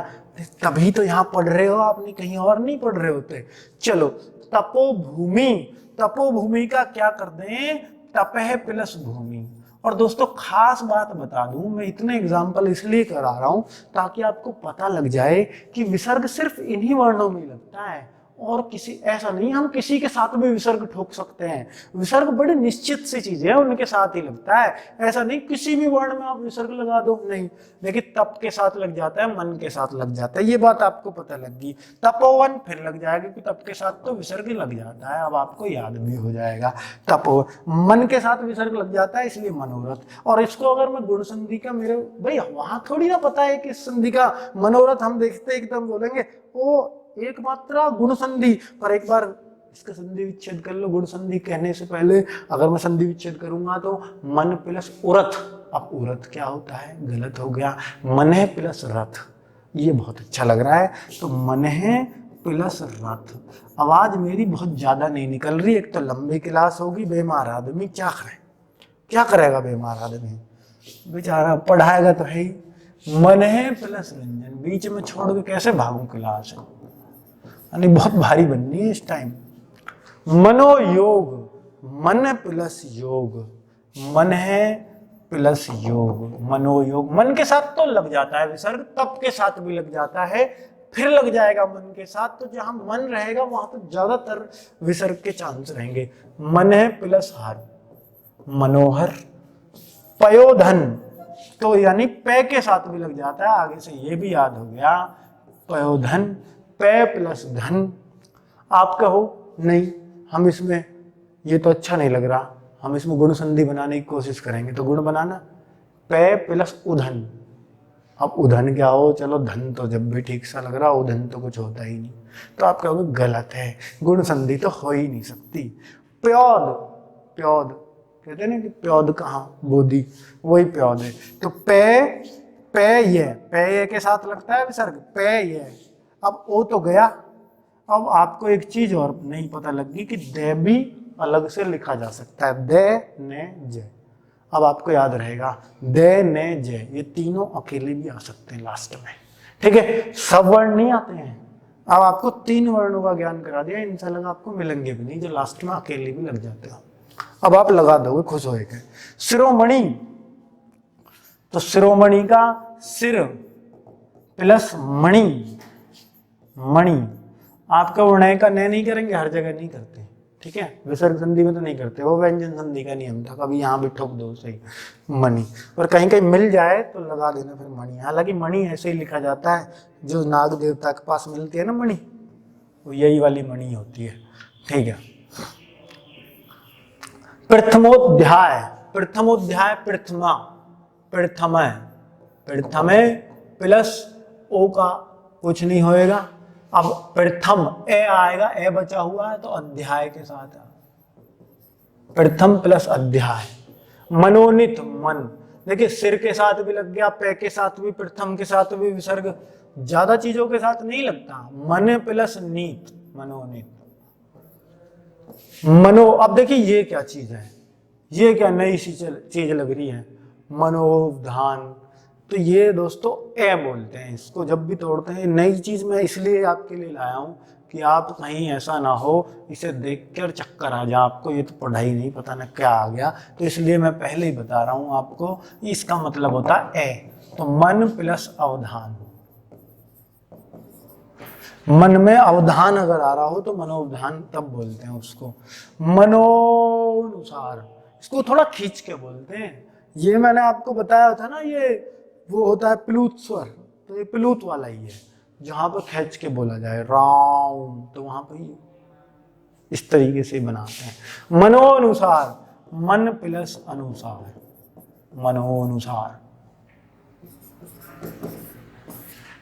तभी तो यहाँ पढ़ रहे हो, आपने कहीं और नहीं पढ़ रहे होते। चलो, तपोभूमि, तपोभूमि का क्या कर दें? तपह प्लस भूमि। और दोस्तों खास बात बता दूं, मैं इतने एग्जाम्पल इसलिए करा रहा हूं ताकि आपको पता लग जाए कि विसर्ग सिर्फ इन्हीं वर्णों में लगता है, और किसी ऐसा नहीं हम किसी के साथ भी विसर्ग ठोक सकते हैं। विसर्ग बड़ी निश्चित सी चीज है, उनके साथ ही लगता है। ऐसा नहीं किसी भी वर्ण में आप विसर्ग लगा दो, नहीं। देखिए तप के साथ लग जाता है, मन के साथ लग जाता है, ये बात आपको पता लग गई। तपोवन फिर लग जाएगा कि तप के साथ तो विसर्ग लग जाता है, अब आपको याद भी हो जाएगा। तपो मन के साथ विसर्ग लग जाता है, इसलिए मनोरथ। और इसको अगर मैं गुण संधि का, मेरे भाई वहां थोड़ी ना पता है कि संधि का मनोरथ हम देखते एकदम बोलेंगे ओ एक मात्रा गुण संधि, पर एक बार इसका संधि विच्छेद कर लो। गुण संधि कहने से पहले अगर मैं संधि विच्छेद करूंगा तो मन प्लस उरथ, अब उरथ क्या होता है? गलत हो गया, मन है प्लस रथ, ये बहुत अच्छा लग रहा है। तो मन है प्लस रथ। आवाज मेरी बहुत ज्यादा नहीं निकल रही, एक तो लंबी क्लास होगी, बेमार आदमी क्या करे, क्या करेगा बेमार आदमी, बेचारा पढ़ाएगा तो है ही। मन है प्लस रंजन, बीच में छोड़ के कैसे भागूं क्लास, यानी बहुत भारी बननी है इस टाइम। मनोयोग, मन प्लस योग, मन है प्लस योग, मनोयोग। मन के साथ तो लग जाता है विसर्ग, तप के साथ भी लग जाता है, फिर लग जाएगा मन के साथ। तो जहां मन रहेगा वहां तो ज्यादातर विसर्ग के चांस रहेंगे। मन है प्लस हर, मनोहर। पयोधन, तो यानी पे के साथ भी लग जाता है, आगे से ये भी याद हो गया। पयोधन, पे प्लस धन। आप कहो नहीं हम इसमें, ये तो अच्छा नहीं लग रहा, हम इसमें गुण संधि बनाने की कोशिश करेंगे। तो गुण बनाना, पे प्लस उधन। अब उधन क्या हो? चलो धन तो जब भी ठीक सा लग रहा, उधन तो कुछ होता ही नहीं। तो आप कहोगे गलत है, गुण संधि तो हो ही नहीं सकती। प्योद, प्योद कहते हैं ना कि प्योद कहाँ? बोधी, वही प्योद है। तो पे ये के साथ लगता है विसर्ग, पे ये। अब ओ तो गया, अब आपको एक चीज और नहीं पता लगी कि देवी अलग से लिखा जा सकता है, दे ने जे। अब आपको याद रहेगा दे ने जे, ये तीनों अकेले भी आ सकते हैं लास्ट में, ठीक है, सब वर्ण नहीं आते हैं। अब आपको 3 वर्णों का ज्ञान करा दिया, इंशाल्लाह आपको मिलेंगे भी नहीं जो लास्ट में अकेले भी लग जाते हो। अब आप लगा दोगे, खुश होएंगे। शिरोमणि, तो शिरोमणि का सिर प्लस मणि, मणि आपका वर्णय का न नहीं करेंगे, हर जगह नहीं करते, ठीक है, विसर्ग संधि में तो नहीं करते, वो व्यंजन संधि का नियम था, कभी यहाँ भी ठोक दो सही मणि, पर कहीं कहीं मिल जाए तो लगा देना फिर मणि। हालांकि मणि ऐसे ही लिखा जाता है, जो नाग देवता के पास मिलती है ना मणि, वो यही वाली मणि होती है, ठीक है। प्रथमोध्याय, प्रथमोध्याय प्रथमा, प्रथमय, प्रथमय प्लस ओ का कुछ नहीं होएगा। अब प्रथम ए आएगा, ए बचा हुआ है तो अध्याय के साथ प्रथम प्लस अध्याय। मनोनित, मन, देखिए सिर के साथ भी लग गया, पे के साथ भी, प्रथम के साथ भी विसर्ग, ज्यादा चीजों के साथ नहीं लगता। मन प्लस नीत, मनोनित, मनो। अब देखिए ये क्या चीज है, ये क्या नई सी चीज लग रही है, मनोवधान, तो ये दोस्तों ए बोलते हैं इसको, जब भी तोड़ते हैं। नई चीज मैं इसलिए आपके लिए लाया हूं कि आप कहीं ऐसा ना हो इसे देखकर चक्कर आ जाए आपको, ये तो पढ़ाई नहीं, पता ना क्या आ गया, तो इसलिए मैं पहले ही बता रहा हूं आपको, इसका मतलब होता है ए। तो मन प्लस अवधान, मन में अवधान अगर आ रहा हो तो मनोवधान तब बोलते हैं उसको। मनोनुसार, इसको थोड़ा खींच के बोलते हैं। ये मैंने आपको बताया था ना, ये वो होता है प्लूत स्वर, तो ये प्लूत वाला ही है, जहां पर खींच के बोला जाए राम, तो वहां पर इस तरीके से बनाते हैं। मनोनुसार, मन प्लस अनुसार, मनोनुसार,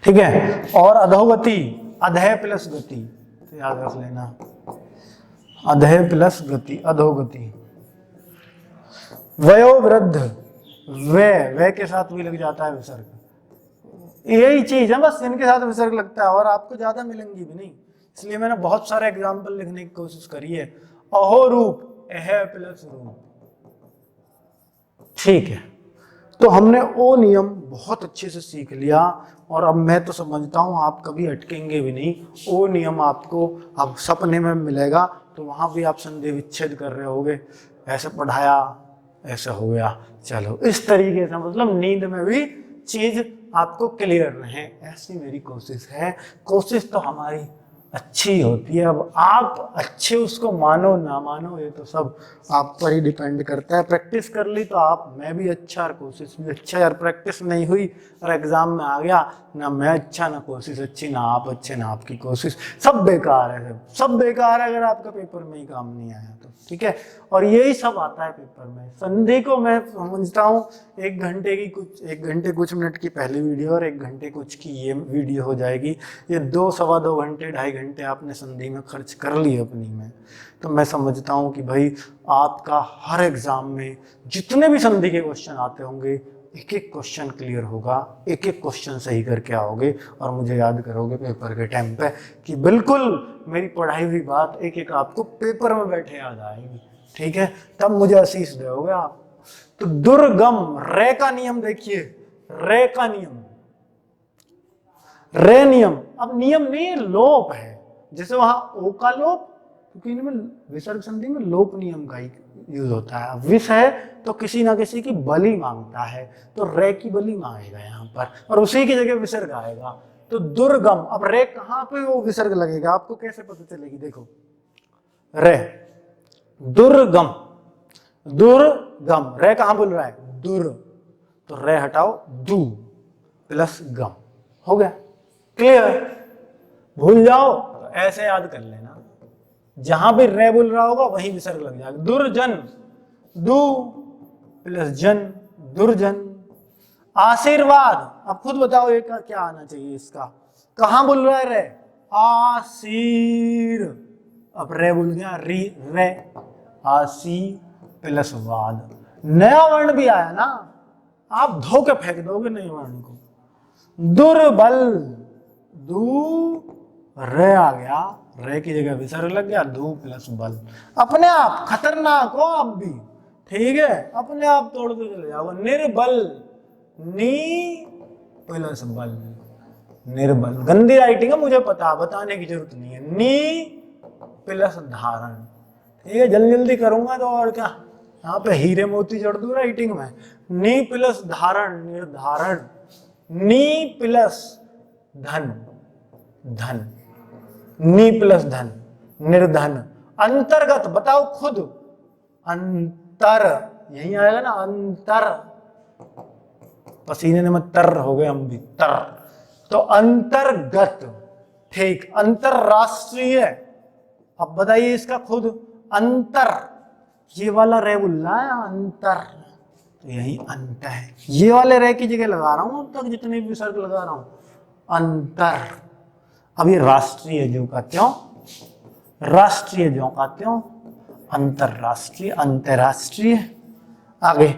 ठीक है। और अधोगति, अधय प्लस गति, तो याद रख लेना, अधय प्लस गति, अधोगति। वयोवृद्ध, वे के साथ भी लग जाता है विसर्ग, यही चीज है बस, इनके साथ विसर्ग लगता है, और आपको ज्यादा मिलेंगी भी नहीं, इसलिए मैंने बहुत सारे एग्जाम्पल लिखने की कोशिश करी है। अहो रूप, एह प्लस रूप, ठीक है। तो हमने ओ नियम बहुत अच्छे से सीख लिया, और अब मैं तो समझता हूं आप कभी अटकेंगे भी नहीं। ओ नियम आपको अब सपने में मिलेगा, तो वहां भी आप संधि विच्छेद कर रहे होगे, ऐसे पढ़ाया ऐसा हो गया, चलो इस तरीके से, मतलब नींद में भी चीज आपको क्लियर रहे, ऐसी मेरी कोशिश है। कोशिश तो हमारी अच्छी होती है, अब आप अच्छे उसको मानो ना मानो ये तो सब आप पर ही डिपेंड करता है। प्रैक्टिस कर ली तो आप, मैं भी अच्छा और कोशिश भी अच्छा, यार प्रैक्टिस नहीं हुई और एग्जाम में आ गया, ना मैं अच्छा ना कोशिश अच्छी, ना आप अच्छे ना आपकी कोशिश, सब बेकार है, सब बेकार है अगर आपका पेपर में ही काम नहीं आया तो, ठीक है। और यही सब आता है पेपर में। संधि को मैं समझता हूँ 1 घंटे कुछ मिनट की पहली वीडियो और 1 घंटे कुछ की ये वीडियो हो जाएगी, ये 2 सवा 2 घंटे 2.5 घंटे आपने संधि में खर्च कर लिए अपनी में। तो मैं समझता हूँ कि भाई आपका हर एग्जाम में जितने भी संधि के क्वेश्चन आते होंगे, एक एक क्वेश्चन क्लियर होगा, एक एक क्वेश्चन सही करके आओगे और मुझे याद करोगे पेपर के टाइम पे कि बिल्कुल मेरी पढ़ाई हुई बात एक एक आपको पेपर में बैठे याद आएगी, ठीक है। तब मुझे आशीष दोगे आप। तो दुर्गम, रे का नियम देखिए, रे का नियम, रे नियम, अब नियम नहीं लोप है, जैसे वहां ओ का लोप, क्योंकि इनमें विसर्ग संधि में लोप नियम का ही यूज होता है। विष है तो किसी ना किसी की बलि मांगता है, तो रे की बलि मांगेगा यहाँ पर, और उसी की जगह विसर्ग आएगा। तो दुर्गम, अब रे कहाँ पे वो विसर्ग लगेगा आपको कैसे पता चलेगी, देखो रे, दुर्गम, दुर्गम, रे कहाँ बोल रहा है, दुर, तो रे हटाओ, दू प्लस गम, हो गया क्लियर। भूल जाओ तो ऐसे याद कर लेना, जहां भी रे बोल रहा होगा वहीं विसर्ग लग जाएगा। दुर्जन, दू प्लस जन, दुर्जन। आशीर्वाद, अब खुद बताओ ये क्या आना चाहिए इसका, कहां बोल रहा है रे, आशीर, अब रे बोल गया री, रे, आशी प्लस वाद, नया वर्ण भी आया ना, आप धो के फेंक दोगे नए वर्ण को। दुर्बल, दू रे आ गया, रे की जगह विसर्ग लग गया, धू प्लस बल। अपने आप खतरनाक हो आप भी, ठीक है, अपने आप तोड़ते चले जाओ। निर्बल, नी प्लस बल, निर्बल। गंदी राइटिंग है मुझे पता, बताने की जरूरत नहीं है। नी प्लस धारण, ठीक है, जल्दी जल्दी करूंगा तो और क्या, यहाँ पे हीरे मोती जड़ दूं राइटिंग में। नी प्लस धारण, निर्धारण। नी प्लस धन, धन। नी प्लस धन, निर्धन। अंतर्गत, बताओ खुद, अंतर, यही आएगा ना, अंतर। पसीने में तर हो गए हम भी, तर। तो अंतर्गत, ठीक। अंतरराष्ट्रीय, अब बताइए इसका खुद, अंतर। ये वाला रे बोल रहा है, अंतर, तो यही अंत है। ये वाले रे की जगह लगा रहा हूं अब तक जितने भी विसर्ग लगा रहा हूं, अंतर। अब ये राष्ट्रीय जो का त्यों, राष्ट्रीय जो का त्यों, अंतरराष्ट्रीय, अंतरराष्ट्रीय। आगे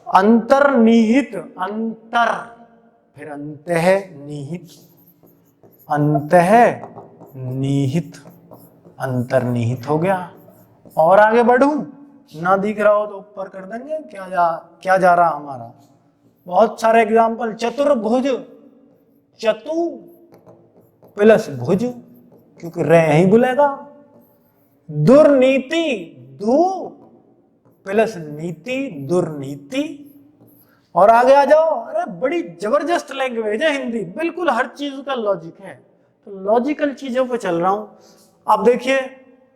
अंतर्निहित, अंतर, फिर अंतः निहित, अंतः निहित, अंतर्निहित हो गया। और आगे बढ़ूं, ना दिख रहा हो तो ऊपर कर देंगे, क्या जा रहा हमारा। बहुत सारे एग्जाम्पल, चतुर्भुज, चतु प्लस भुज, क्योंकि रे ही बुलेगा। दुर्नीति, दु प्लस नीति, दुर्नीति। और आगे आ जाओ, अरे बड़ी जबरदस्त लैंग्वेज है हिंदी, बिल्कुल हर चीज का लॉजिक है, तो लॉजिकल चीजों पे चल रहा हूं। अब देखिए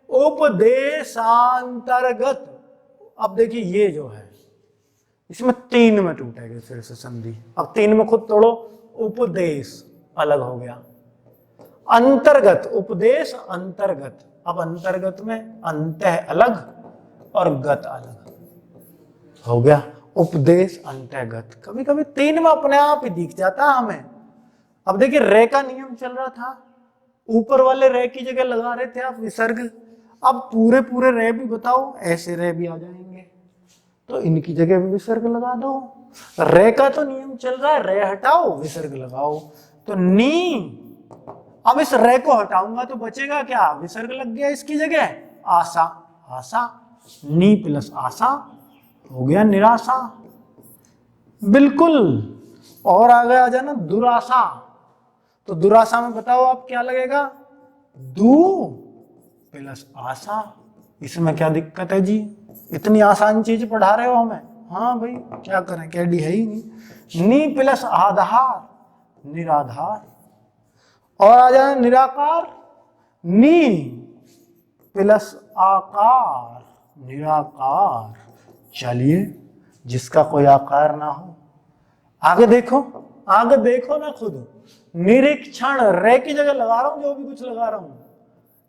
उपदेशांतर्गत, अब देखिए ये जो है इसमें तीन में टूटेगा फिर से संधि। अब तीन में खुद तोड़ो, उपदेश अलग हो गया, अंतर्गत, उपदेश अंतर्गत। अब अंतर्गत में अंतः अलग और गत अलग हो गया, उपदेश अंतर्गत। कभी कभी तीन में अपने आप ही दिख जाता हमें। अब देखिए रे का नियम चल रहा था, ऊपर वाले रे की जगह लगा रहे थे आप विसर्ग। अब पूरे पूरे रे भी बताओ, ऐसे रे भी आ जाएंगे, तो इनकी जगह भी विसर्ग लगा दो। रे का तो नियम चल रहा है, रे हटाओ विसर्ग लगाओ, तो नी। अब इस रे को हटाऊंगा तो बचेगा क्या, विसर्ग लग गया इसकी जगह, आशा, आशा। नी प्लस आशा हो गया निराशा, बिल्कुल। और आगे आ जाना, दुराशा। तो दुराशा में बताओ आप क्या लगेगा, दू प्लस आशा। इसमें क्या दिक्कत है जी, इतनी आसान चीज पढ़ा रहे हो हमें। हाँ भाई क्या करें, कैडी है ही नहीं। नी प्लस आधार, निराधार। और आ जाए निराकार, नी प्लस आकार, निराकार। चलिए, जिसका कोई आकार ना हो। आगे देखो, आगे देखो ना खुद, निरीक्षण, रे की जगह लगा रहा हूं जो भी कुछ लगा रहा हूं।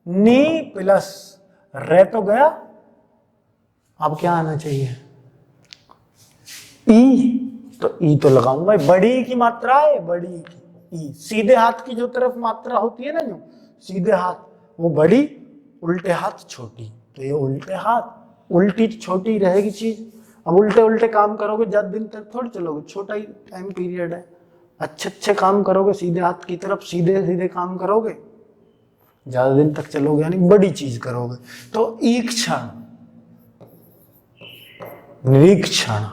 नी प्लस रे तो गया, अब क्या आना चाहिए, ई। तो ई तो लगाऊंगा, बड़ी की मात्रा है, बड़ी की ई। सीधे हाथ की जो तरफ मात्रा होती है ना, जो सीधे हाथ वो बड़ी, उल्टे हाथ छोटी, तो ये उल्टे हाथ, उल्टी छोटी रहेगी चीज। अब उल्टे उल्टे काम करोगे ज्यादा दिन तक थोड़ी चलोगे, छोटा ही टाइम पीरियड है। अच्छे अच्छे काम करोगे सीधे हाथ की तरफ, सीधे सीधे काम करोगे, ज्यादा दिन तक चलोगे, यानी बड़ी चीज करोगे। तो ईक्षण, निरीक्षण,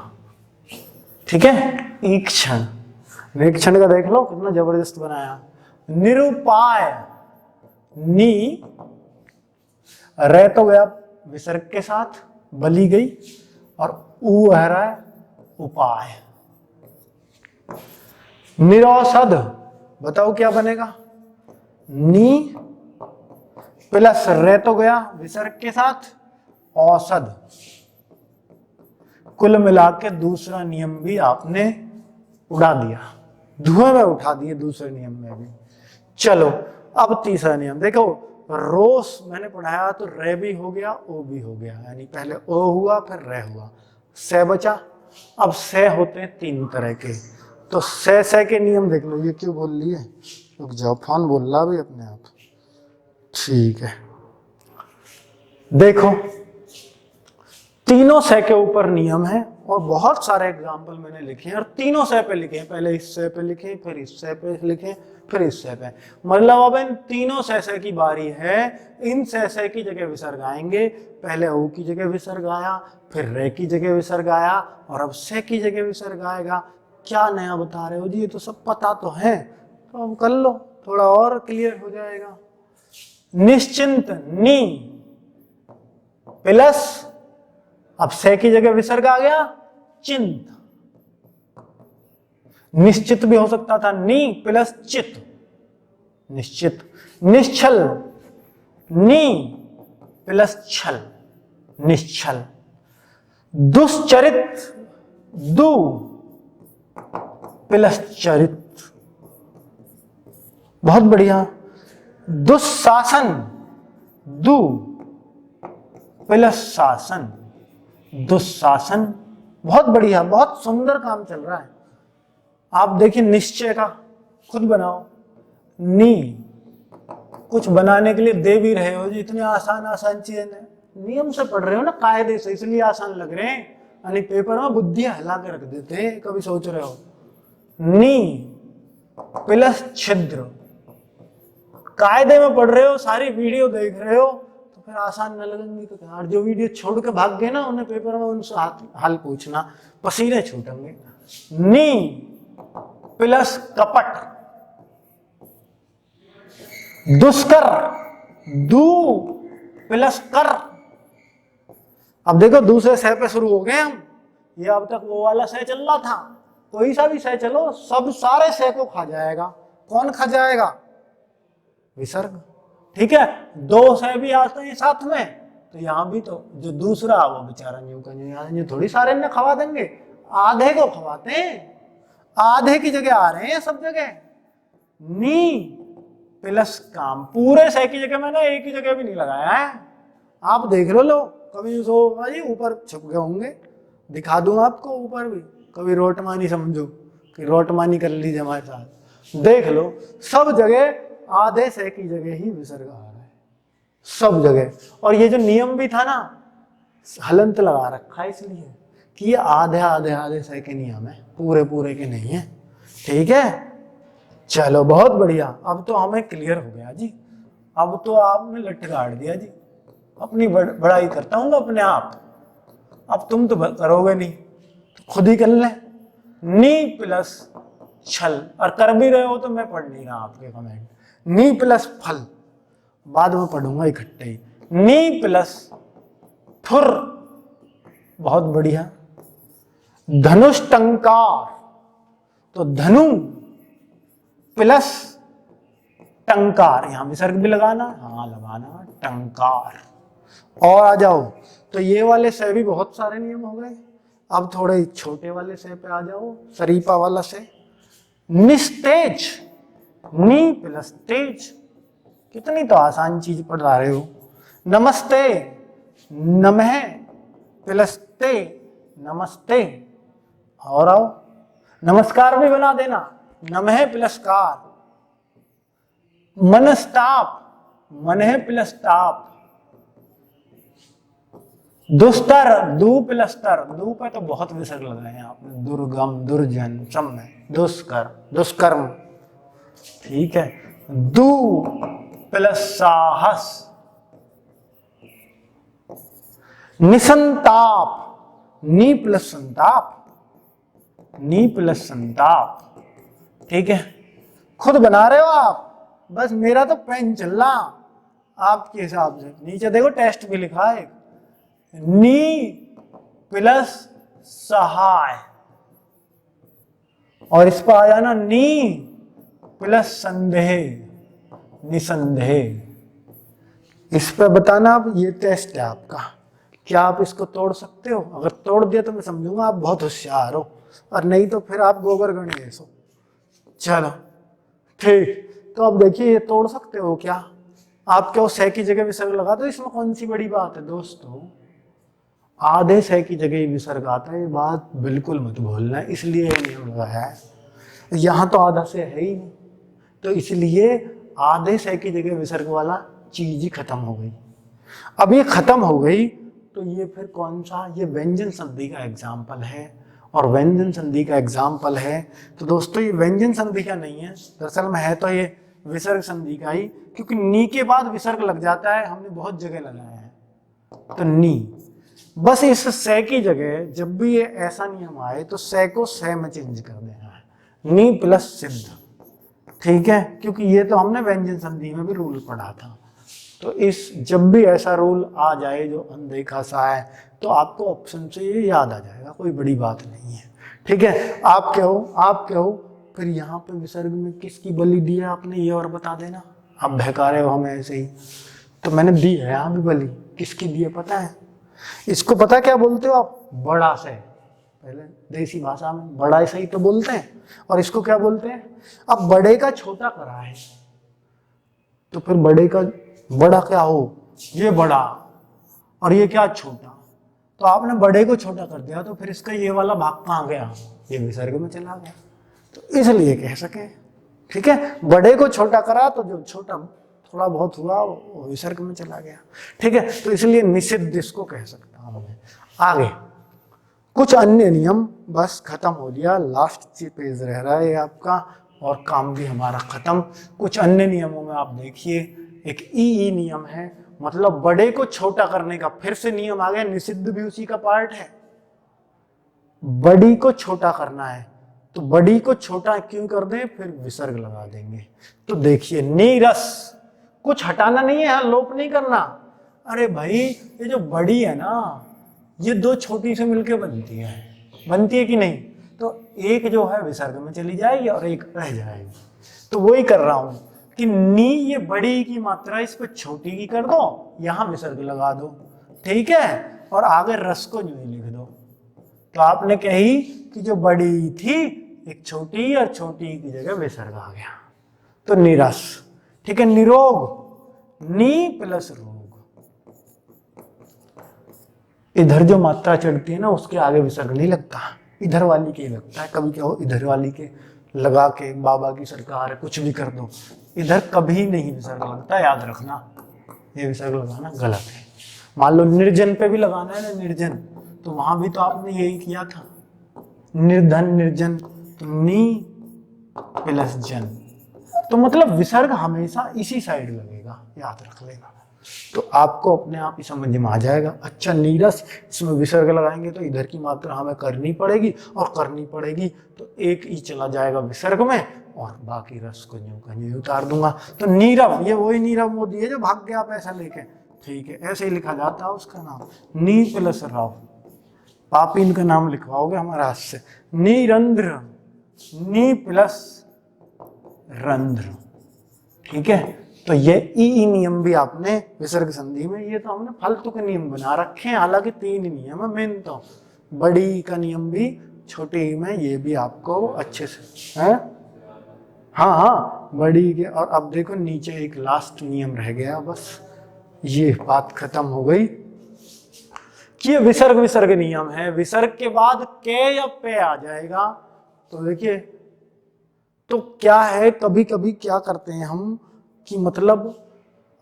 ठीक है, ईक्षण। निरीक्षण का देख लो कितना जबरदस्त बनाया। निरुपाय, नी रे तो गया विसर्ग के साथ, बली गई, और ऊ है रहा है उपाय। निरौषध, बताओ क्या बनेगा, नी प्लस रे तो गया विसर्ग के साथ, औषध। कुल मिला के दूसरा नियम भी आपने उड़ा दिया, धुएं में उठा दिए दूसरे नियम में भी। चलो अब तीसरा नियम देखो, रोस मैंने पढ़ाया तो रे भी हो गया, ओ भी हो गया, यानी पहले ओ हुआ फिर रे हुआ, से बचा। अब से होते हैं तीन तरह के, तो से के नियम देख लो। ये क्यों बोल लिए, रुक जाओ, फोन बोल रहा भी अपने आप, ठीक है। देखो तीनों सह के ऊपर नियम है और बहुत सारे एग्जाम्पल मैंने लिखे हैं और तीनों सह पे लिखे हैं। पहले इस सह पे लिखे, फिर इस सह पे लिखे, फिर इस सह पे। मतलब अब इन तीनों सह की बारी है। इन सह की जगह विसर्ग आएंगे। पहले ओ की जगह विसर्ग आया, फिर रे की जगह विसर्ग आया और अब सह की जगह विसर्ग आएगा। क्या नया बता रहे हो जी, ये तो सब पता तो है, तो अब कर लो, थोड़ा और क्लियर हो जाएगा। निश्चिंत नी प्लस, अब सह की जगह विसर्ग आ गया, चिंत। निश्चित भी हो सकता था, नी प्लस चित, निश्चित। निश्चल, नी प्लस छल, निश्चल। दुश्चरित, दु प्लस चरित, बहुत बढ़िया। दुशासन, दु प्लस शासन, दुशासन, बहुत बढ़िया, बहुत सुंदर काम चल रहा है। आप देखिए निश्चय का खुद बनाओ। नी, कुछ बनाने के लिए दे भी रहे हो जी, इतनी आसान आसान चीजें नियम से पढ़ रहे हो ना, कायदे से, इसलिए आसान लग रहे हैं। यानी पेपर में बुद्धि हिला के रख देते हैं, कभी सोच रहे हो। नी प्लस छिद्र, कायदे में पढ़ रहे हो, सारी वीडियो देख रहे हो, तो फिर आसान न लगेंगी तो यार, जो वीडियो छोड़ के भाग गए ना, उन्हें पेपर में उनसे हाल पूछना, पसीने छूटेंगे। नी प्लस कपट, दुष्कर, दू प्लस कर। अब देखो दूसरे सह पे शुरू हो गए हम, ये अब तक वो वाला सह चल रहा था, कोई सा भी सह चलो, सब सारे सह को खा जाएगा। कौन खा जाएगा? विसर्ग। ठीक है, दो सह भी आते हैं साथ में, तो यहां भी तो जो दूसरा वो बेचारा न्यू का न्यू थोड़ी सारे ने खवा देंगे, आधे को खवाते हैं, आधे की जगह आ रहे हैं सब जगह। नी प्लस काम, पूरे सह की जगह मैंने एक ही जगह भी नहीं लगाया है, आप देख लो कभी सो भाई ऊपर छुप गए होंगे, दिखा दूंगा आपको ऊपर भी, कभी रोटमानी समझो कि रोटमानी कर लीजिए हमारे साथ, देख लो सब जगह आधे सह की जगह ही विसर्ग आ रहा है, सब जगह। और ये जो नियम भी था ना, हलंत लगा रखा है इसलिए कि ये आधे आधे आधे सह के नियम है, पूरे पूरे के नहीं है। ठीक है, चलो बहुत बढ़िया, अब तो हमें क्लियर हो गया जी, अब तो आपने लट गाड़ दिया जी। अपनी बड़ाई करता हूँ अपने आप, अब तुम तो करोगे नहीं, तो खुद ही कर ले। नी प्लस छल, और कर भी रहे हो तो मैं पढ़ नहीं रहा आपके कमेंट। नी प्लस फल, बाद में पढ़ूंगा इकट्ठे ही। नी प्लस थुर, बहुत बढ़िया। धनुष टंकार, तो धनु प्लस टंकार, यहां विसर्ग भी लगाना, हाँ लगाना, टंकार। और आ जाओ, तो ये वाले से भी बहुत सारे नियम हो गए। अब थोड़े छोटे वाले से पे आ जाओ, शरीफा वाला से। निस्तेज, नी प्लस तेज, कितनी तो आसान चीज पढ़ा रहे हो। नमस्ते, नमः प्लस ते, नमस्ते। और आओ, नमस्कार भी बना देना, नमः प्लस कार। मनस्ताप, मनः प्लस ताप। दुस्तर, दू प्लस तर, दू पे तो बहुत विसर्ग लगाए हैं आपने, दुर्गम, दुर्जन, सब में। दुष्कर, दुष्कर्म। ठीक है, दू प्लस साहस। निसंताप, नी प्लस संताप, नी प्लस संताप। ठीक है, खुद बना रहे हो आप, बस मेरा तो पेन चल रहा आपके हिसाब से। नीचे देखो टेस्ट भी लिखा है, नी प्लस सहाय, और इस पर आ जाना नी प्लस संदेह, निसंदेह। इस पर बताना आप, ये टेस्ट है आपका, क्या आप इसको तोड़ सकते हो? अगर तोड़ दिया तो मैं समझूंगा आप बहुत होशियार हो, और नहीं तो फिर आप गोबर गणेश हो। चलो ठीक, तो अब देखिए ये तोड़ सकते हो क्या? आप क्या सह की जगह विसर्ग लगा दो, इसमें कौन सी बड़ी बात है दोस्तों? आधे सह की जगह ही विसर्ग आता है, ये बात बिल्कुल मत भूलना, इसलिए ये नियम लगाया है। यहाँ तो आधा से है ही नहीं, तो इसलिए आधे सह की जगह विसर्ग वाला चीज ही खत्म हो गई। अब ये खत्म हो गई तो ये फिर कौन सा, ये व्यंजन संधि का एग्जाम्पल है। और व्यंजन संधि का एग्जाम्पल है तो दोस्तों ये व्यंजन संधि का नहीं है, दरअसल में है तो ये विसर्ग संधि का ही, क्योंकि नी के बाद विसर्ग लग जाता है, हमने बहुत जगह लगाया है। तो नी, बस इस से की जगह जब भी ये ऐसा नियम आए तो से को से में चेंज कर देना है, नी प्लस सिद्ध, ठीक है, क्योंकि ये तो हमने व्यंजन संधि में भी रूल पढ़ा था। तो इस जब भी ऐसा रूल आ जाए जो अनदेखा सा है तो आपको ऑप्शन से ये याद आ जाएगा, कोई बड़ी बात नहीं है, ठीक है। आप कहो फिर यहाँ पे विसर्ग में किसकी बलि दी है आपने, ये और बता देना। आप बहका रहे हो हमें ऐसे ही, तो मैंने दी है यहाँ भी बलि, किसकी दी है पता है? इसको पता क्या बोलते हो आप? बड़ा से, पहले देसी भाषा में बड़ा से ही तो बोलते हैं। और इसको क्या बोलते हैं? अब बड़े का छोटा करा है तो फिर बड़े का बड़ा क्या हो, ये बड़ा और ये क्या छोटा, तो आपने बड़े को छोटा कर दिया तो फिर इसका ये वाला भाग कहाँ गया, ये विसर्ग में चला गया। तो इसलिए कह सके, ठीक है, बड़े को छोटा करा तो जो छोटा थोड़ा बहुत हुआ वो विसर्ग में चला गया, ठीक है। तो इसलिए निषिद्ध इसको कह सकता हूं मैं। आगे कुछ अन्य नियम, बस खत्म हो गया, लास्ट पेज रह रहा है आपका और काम भी हमारा खत्म। कुछ अन्य नियमों में आप देखिए, एक ई नियम है, मतलब बड़े को छोटा करने का फिर से नियम आ गया, निषिद्ध भी उसी का पार्ट है। बड़ी को छोटा करना है तो बड़ी को छोटा क्यों कर दें, फिर विसर्ग लगा देंगे। तो देखिए नीरस, कुछ हटाना नहीं है यहाँ, लोप नहीं करना। अरे भाई ये जो बड़ी है ना, ये दो छोटी से मिलके बनती है कि नहीं, तो एक जो है विसर्ग में चली जाएगी और एक रह जाएगी। तो वही कर रहा हूं कि नी, ये बड़ी की मात्रा इस पे छोटी की कर दो, यहां विसर्ग लगा दो, ठीक है, और आगे रस को यूं ही लिख दो। तो आपने कही कि जो बड़ी थी एक छोटी और छोटी की जगह विसर्ग आ गया, तो निरस, ठीक है। निरोग, नी प्लस रोग, इधर जो मात्रा चढ़ती है ना उसके आगे विसर्ग नहीं लगता, इधर वाली के लगता है। कभी क्या हो, इधर वाली के लगा के बाबा की सरकार है कुछ भी कर दो, इधर कभी नहीं विसर्ग लगता, याद रखना, ये विसर्ग लगाना गलत है। मान लो निर्जन पे भी लगाना है ना, निर्जन, तो वहां भी तो आपने यही किया था, निर्धन निर्जन, तो नी प्लस जन, तो मतलब विसर्ग हमेशा इसी साइड लगेगा, याद रख लेना। तो आपको अपने आप ही समझ में आ जाएगा। अच्छा नीरस, इसमें विसर्ग लगाएंगे तो इधर की मात्रा हमें करनी पड़ेगी, और करनी पड़ेगी तो एक ही चला जाएगा विसर्ग में और बाकी रस को यूं का यूं उतार दूंगा। तो नीरव, ये वही नीरव मोदी है जो भाग गया पैसा लेके, ठीक है, ऐसे ही लिखा जाता है उसका नाम, नी प्लस राव। पापी इनका नाम लिखवाओगे हमारा हाथ से, नीरंध्र, नी प्लस रंध्र, ठीक है। तो ये ई नियम भी आपने विसर्ग संधि में, ये तो हमने फालतू के नियम बना रखे हैं, हालांकि 3 नियम है मेन, तो बड़ी का नियम भी, छोटी में ये भी आपको अच्छे से है। हाँ, बड़ी के, और अब देखो नीचे एक लास्ट नियम रह गया, बस ये बात खत्म हो गई कि ये विसर्ग नियम है। विसर्ग के बाद के या पे आ जाएगा, तो देखिए, तो क्या है, कभी कभी क्या करते हैं हम कि मतलब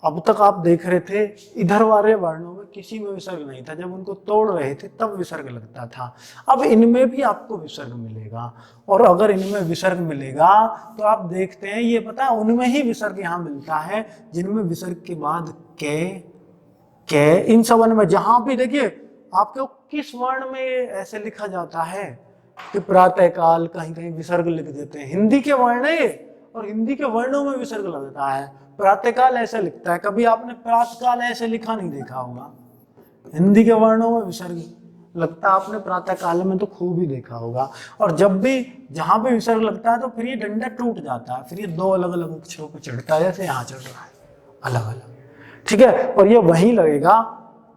अब तक आप देख रहे थे इधर वाले वर्णों में किसी में विसर्ग नहीं था, जब उनको तोड़ रहे थे तब विसर्ग लगता था। अब इनमें भी आपको विसर्ग मिलेगा, और अगर इनमें विसर्ग मिलेगा तो आप देखते हैं, ये पता है उनमें ही विसर्ग यहाँ मिलता है जिनमें विसर्ग के बाद के, इन सब में जहां भी देखिए आपको किस वर्ण में ऐसे लिखा जाता है कि प्रातःकाल, कहीं कहीं विसर्ग लिख देते हैं, हिंदी के वर्ण है और हिंदी के वर्णों में विसर्ग लगता है। प्रातःकाल ऐसे लिखता है, कभी आपने प्रातःकाल ऐसे लिखा नहीं देखा होगा, हिंदी के वर्णों में विसर्ग लगता है, आपने प्रातःकाल में तो खूब ही देखा होगा। और जब भी जहां पे विसर्ग लगता है तो फिर ये डंडा टूट जाता है, फिर ये 2 अलग अलग अक्षरों पर चढ़ता है, जैसे यहाँ चढ़ रहा है अलग अलग, ठीक है। और ये वहीं लगेगा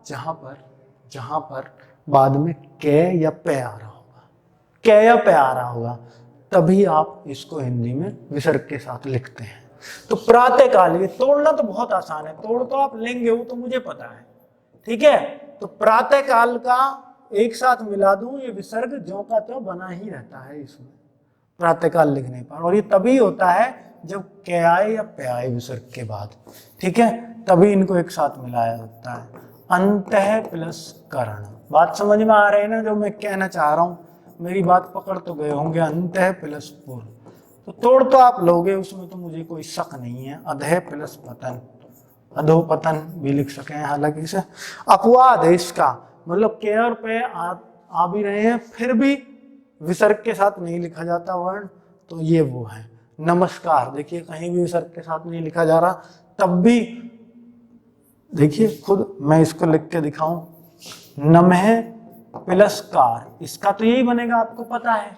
जहां पर बाद में के या पे आ रहा होगा, के या पे आ रहा होगा, तभी आप इसको हिंदी में विसर्ग के साथ लिखते हैं। तो प्रातःकाल, ये तोड़ना तो बहुत आसान है, तोड़ तो आप लेंगे वो तो मुझे पता है, ठीक है। तो प्रातःकाल का एक साथ मिला दूं, ये विसर्ग ज्यों का त्यों बना ही रहता है इसमें प्रातःकाल लिखने पर, और ये तभी होता है जब के आए या पे आए विसर्ग के बाद, ठीक है, तभी इनको एक साथ मिलाया होता है। अंतः प्लस करण। बात समझ में आ रही है ना जो मैं कहना चाह रहा हूं? मेरी बात पकड़ तो गए होंगे। अंतः प्लस पूर्व, तो तोड़ तो आप लोगे, उसमें तो मुझे कोई शक नहीं है। अधः प्लस पतन, अधोपतन भी लिख सके हैं। हालांकि इसे अपवाद है इसका, मतलब के और पे आ भी रहे हैं, फिर भी विसर्ग के साथ नहीं लिखा जाता वर्ण, तो ये वो है। नमस्कार, देखिए कहीं भी विसर्ग के साथ नहीं लिखा जा रहा, तब भी देखिए खुद मैं इसको लिख के दिखाऊं, नमः प्लस कार, इसका तो यही बनेगा, आपको पता है।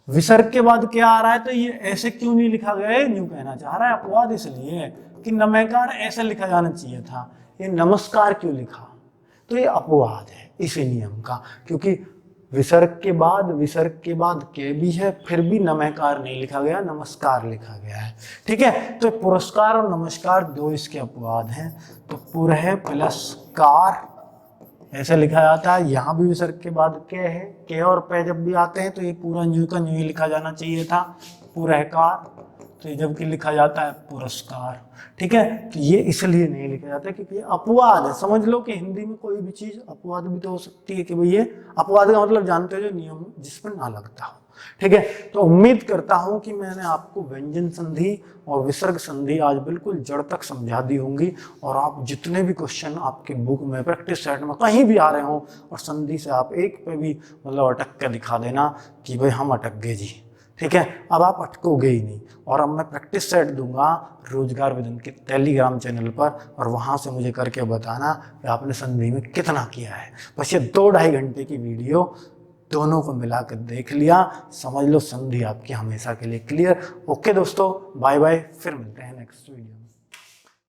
विसर्ग के बाद क्या आ रहा है, तो ये ऐसे क्यों नहीं लिखा गया है, यूं कहना चाह रहा है। अपवाद इसलिए है कि नमस्कार ऐसे लिखा जाना चाहिए था, ये नमस्कार क्यों लिखा, तो ये अपवाद है इसी नियम का, क्योंकि विसर्ग के बाद के भी है, फिर भी नमस्कार नहीं लिखा गया, नमस्कार लिखा गया है। ठीक है, तो पुरस्कार और नमस्कार दो इसके अपवाद हैं। तो पुरः प्लस कार ऐसे लिखा जाता है। यहाँ भी विसर्ग के बाद के है, के और पे जब भी आते हैं तो ये पूरा न्यू का न्यू ही लिखा जाना चाहिए था, पुरस्कार। तो ये जबकि लिखा जाता है पुरस्कार। ठीक है, तो ये इसलिए नहीं लिखा जाता क्योंकि ये अपवाद है। समझ लो कि हिंदी में कोई भी चीज अपवाद भी तो हो सकती है कि भाई ये अपवाद का मतलब जानते हो जो नियम जिसमें ना लगता हो। ठीक है, तो उम्मीद करता हूं कि मैंने आपको व्यंजन संधि और विसर्ग संधि आज बिल्कुल जड़ तक समझा दी होंगी, और आप जितने भी क्वेश्चन आपके बुक में प्रैक्टिस सेट में कहीं भी आ रहे हो और संधि से आप एक पे भी मतलब अटक के दिखा देना कि भाई हम अटक गए जी। ठीक है, अब आप अटकोगे ही नहीं। और अब मैं प्रैक्टिस सेट दूंगा रोजगार विदन के टेलीग्राम चैनल पर, और वहां से मुझे करके बताना कि आपने संधि में कितना किया है। बस ये 2-2.5 घंटे की वीडियो दोनों को मिलाकर देख लिया, समझ लो संधि आपकी हमेशा के लिए क्लियर। ओके दोस्तों, बाय बाय, फिर मिलते हैं नेक्स्ट वीडियो में।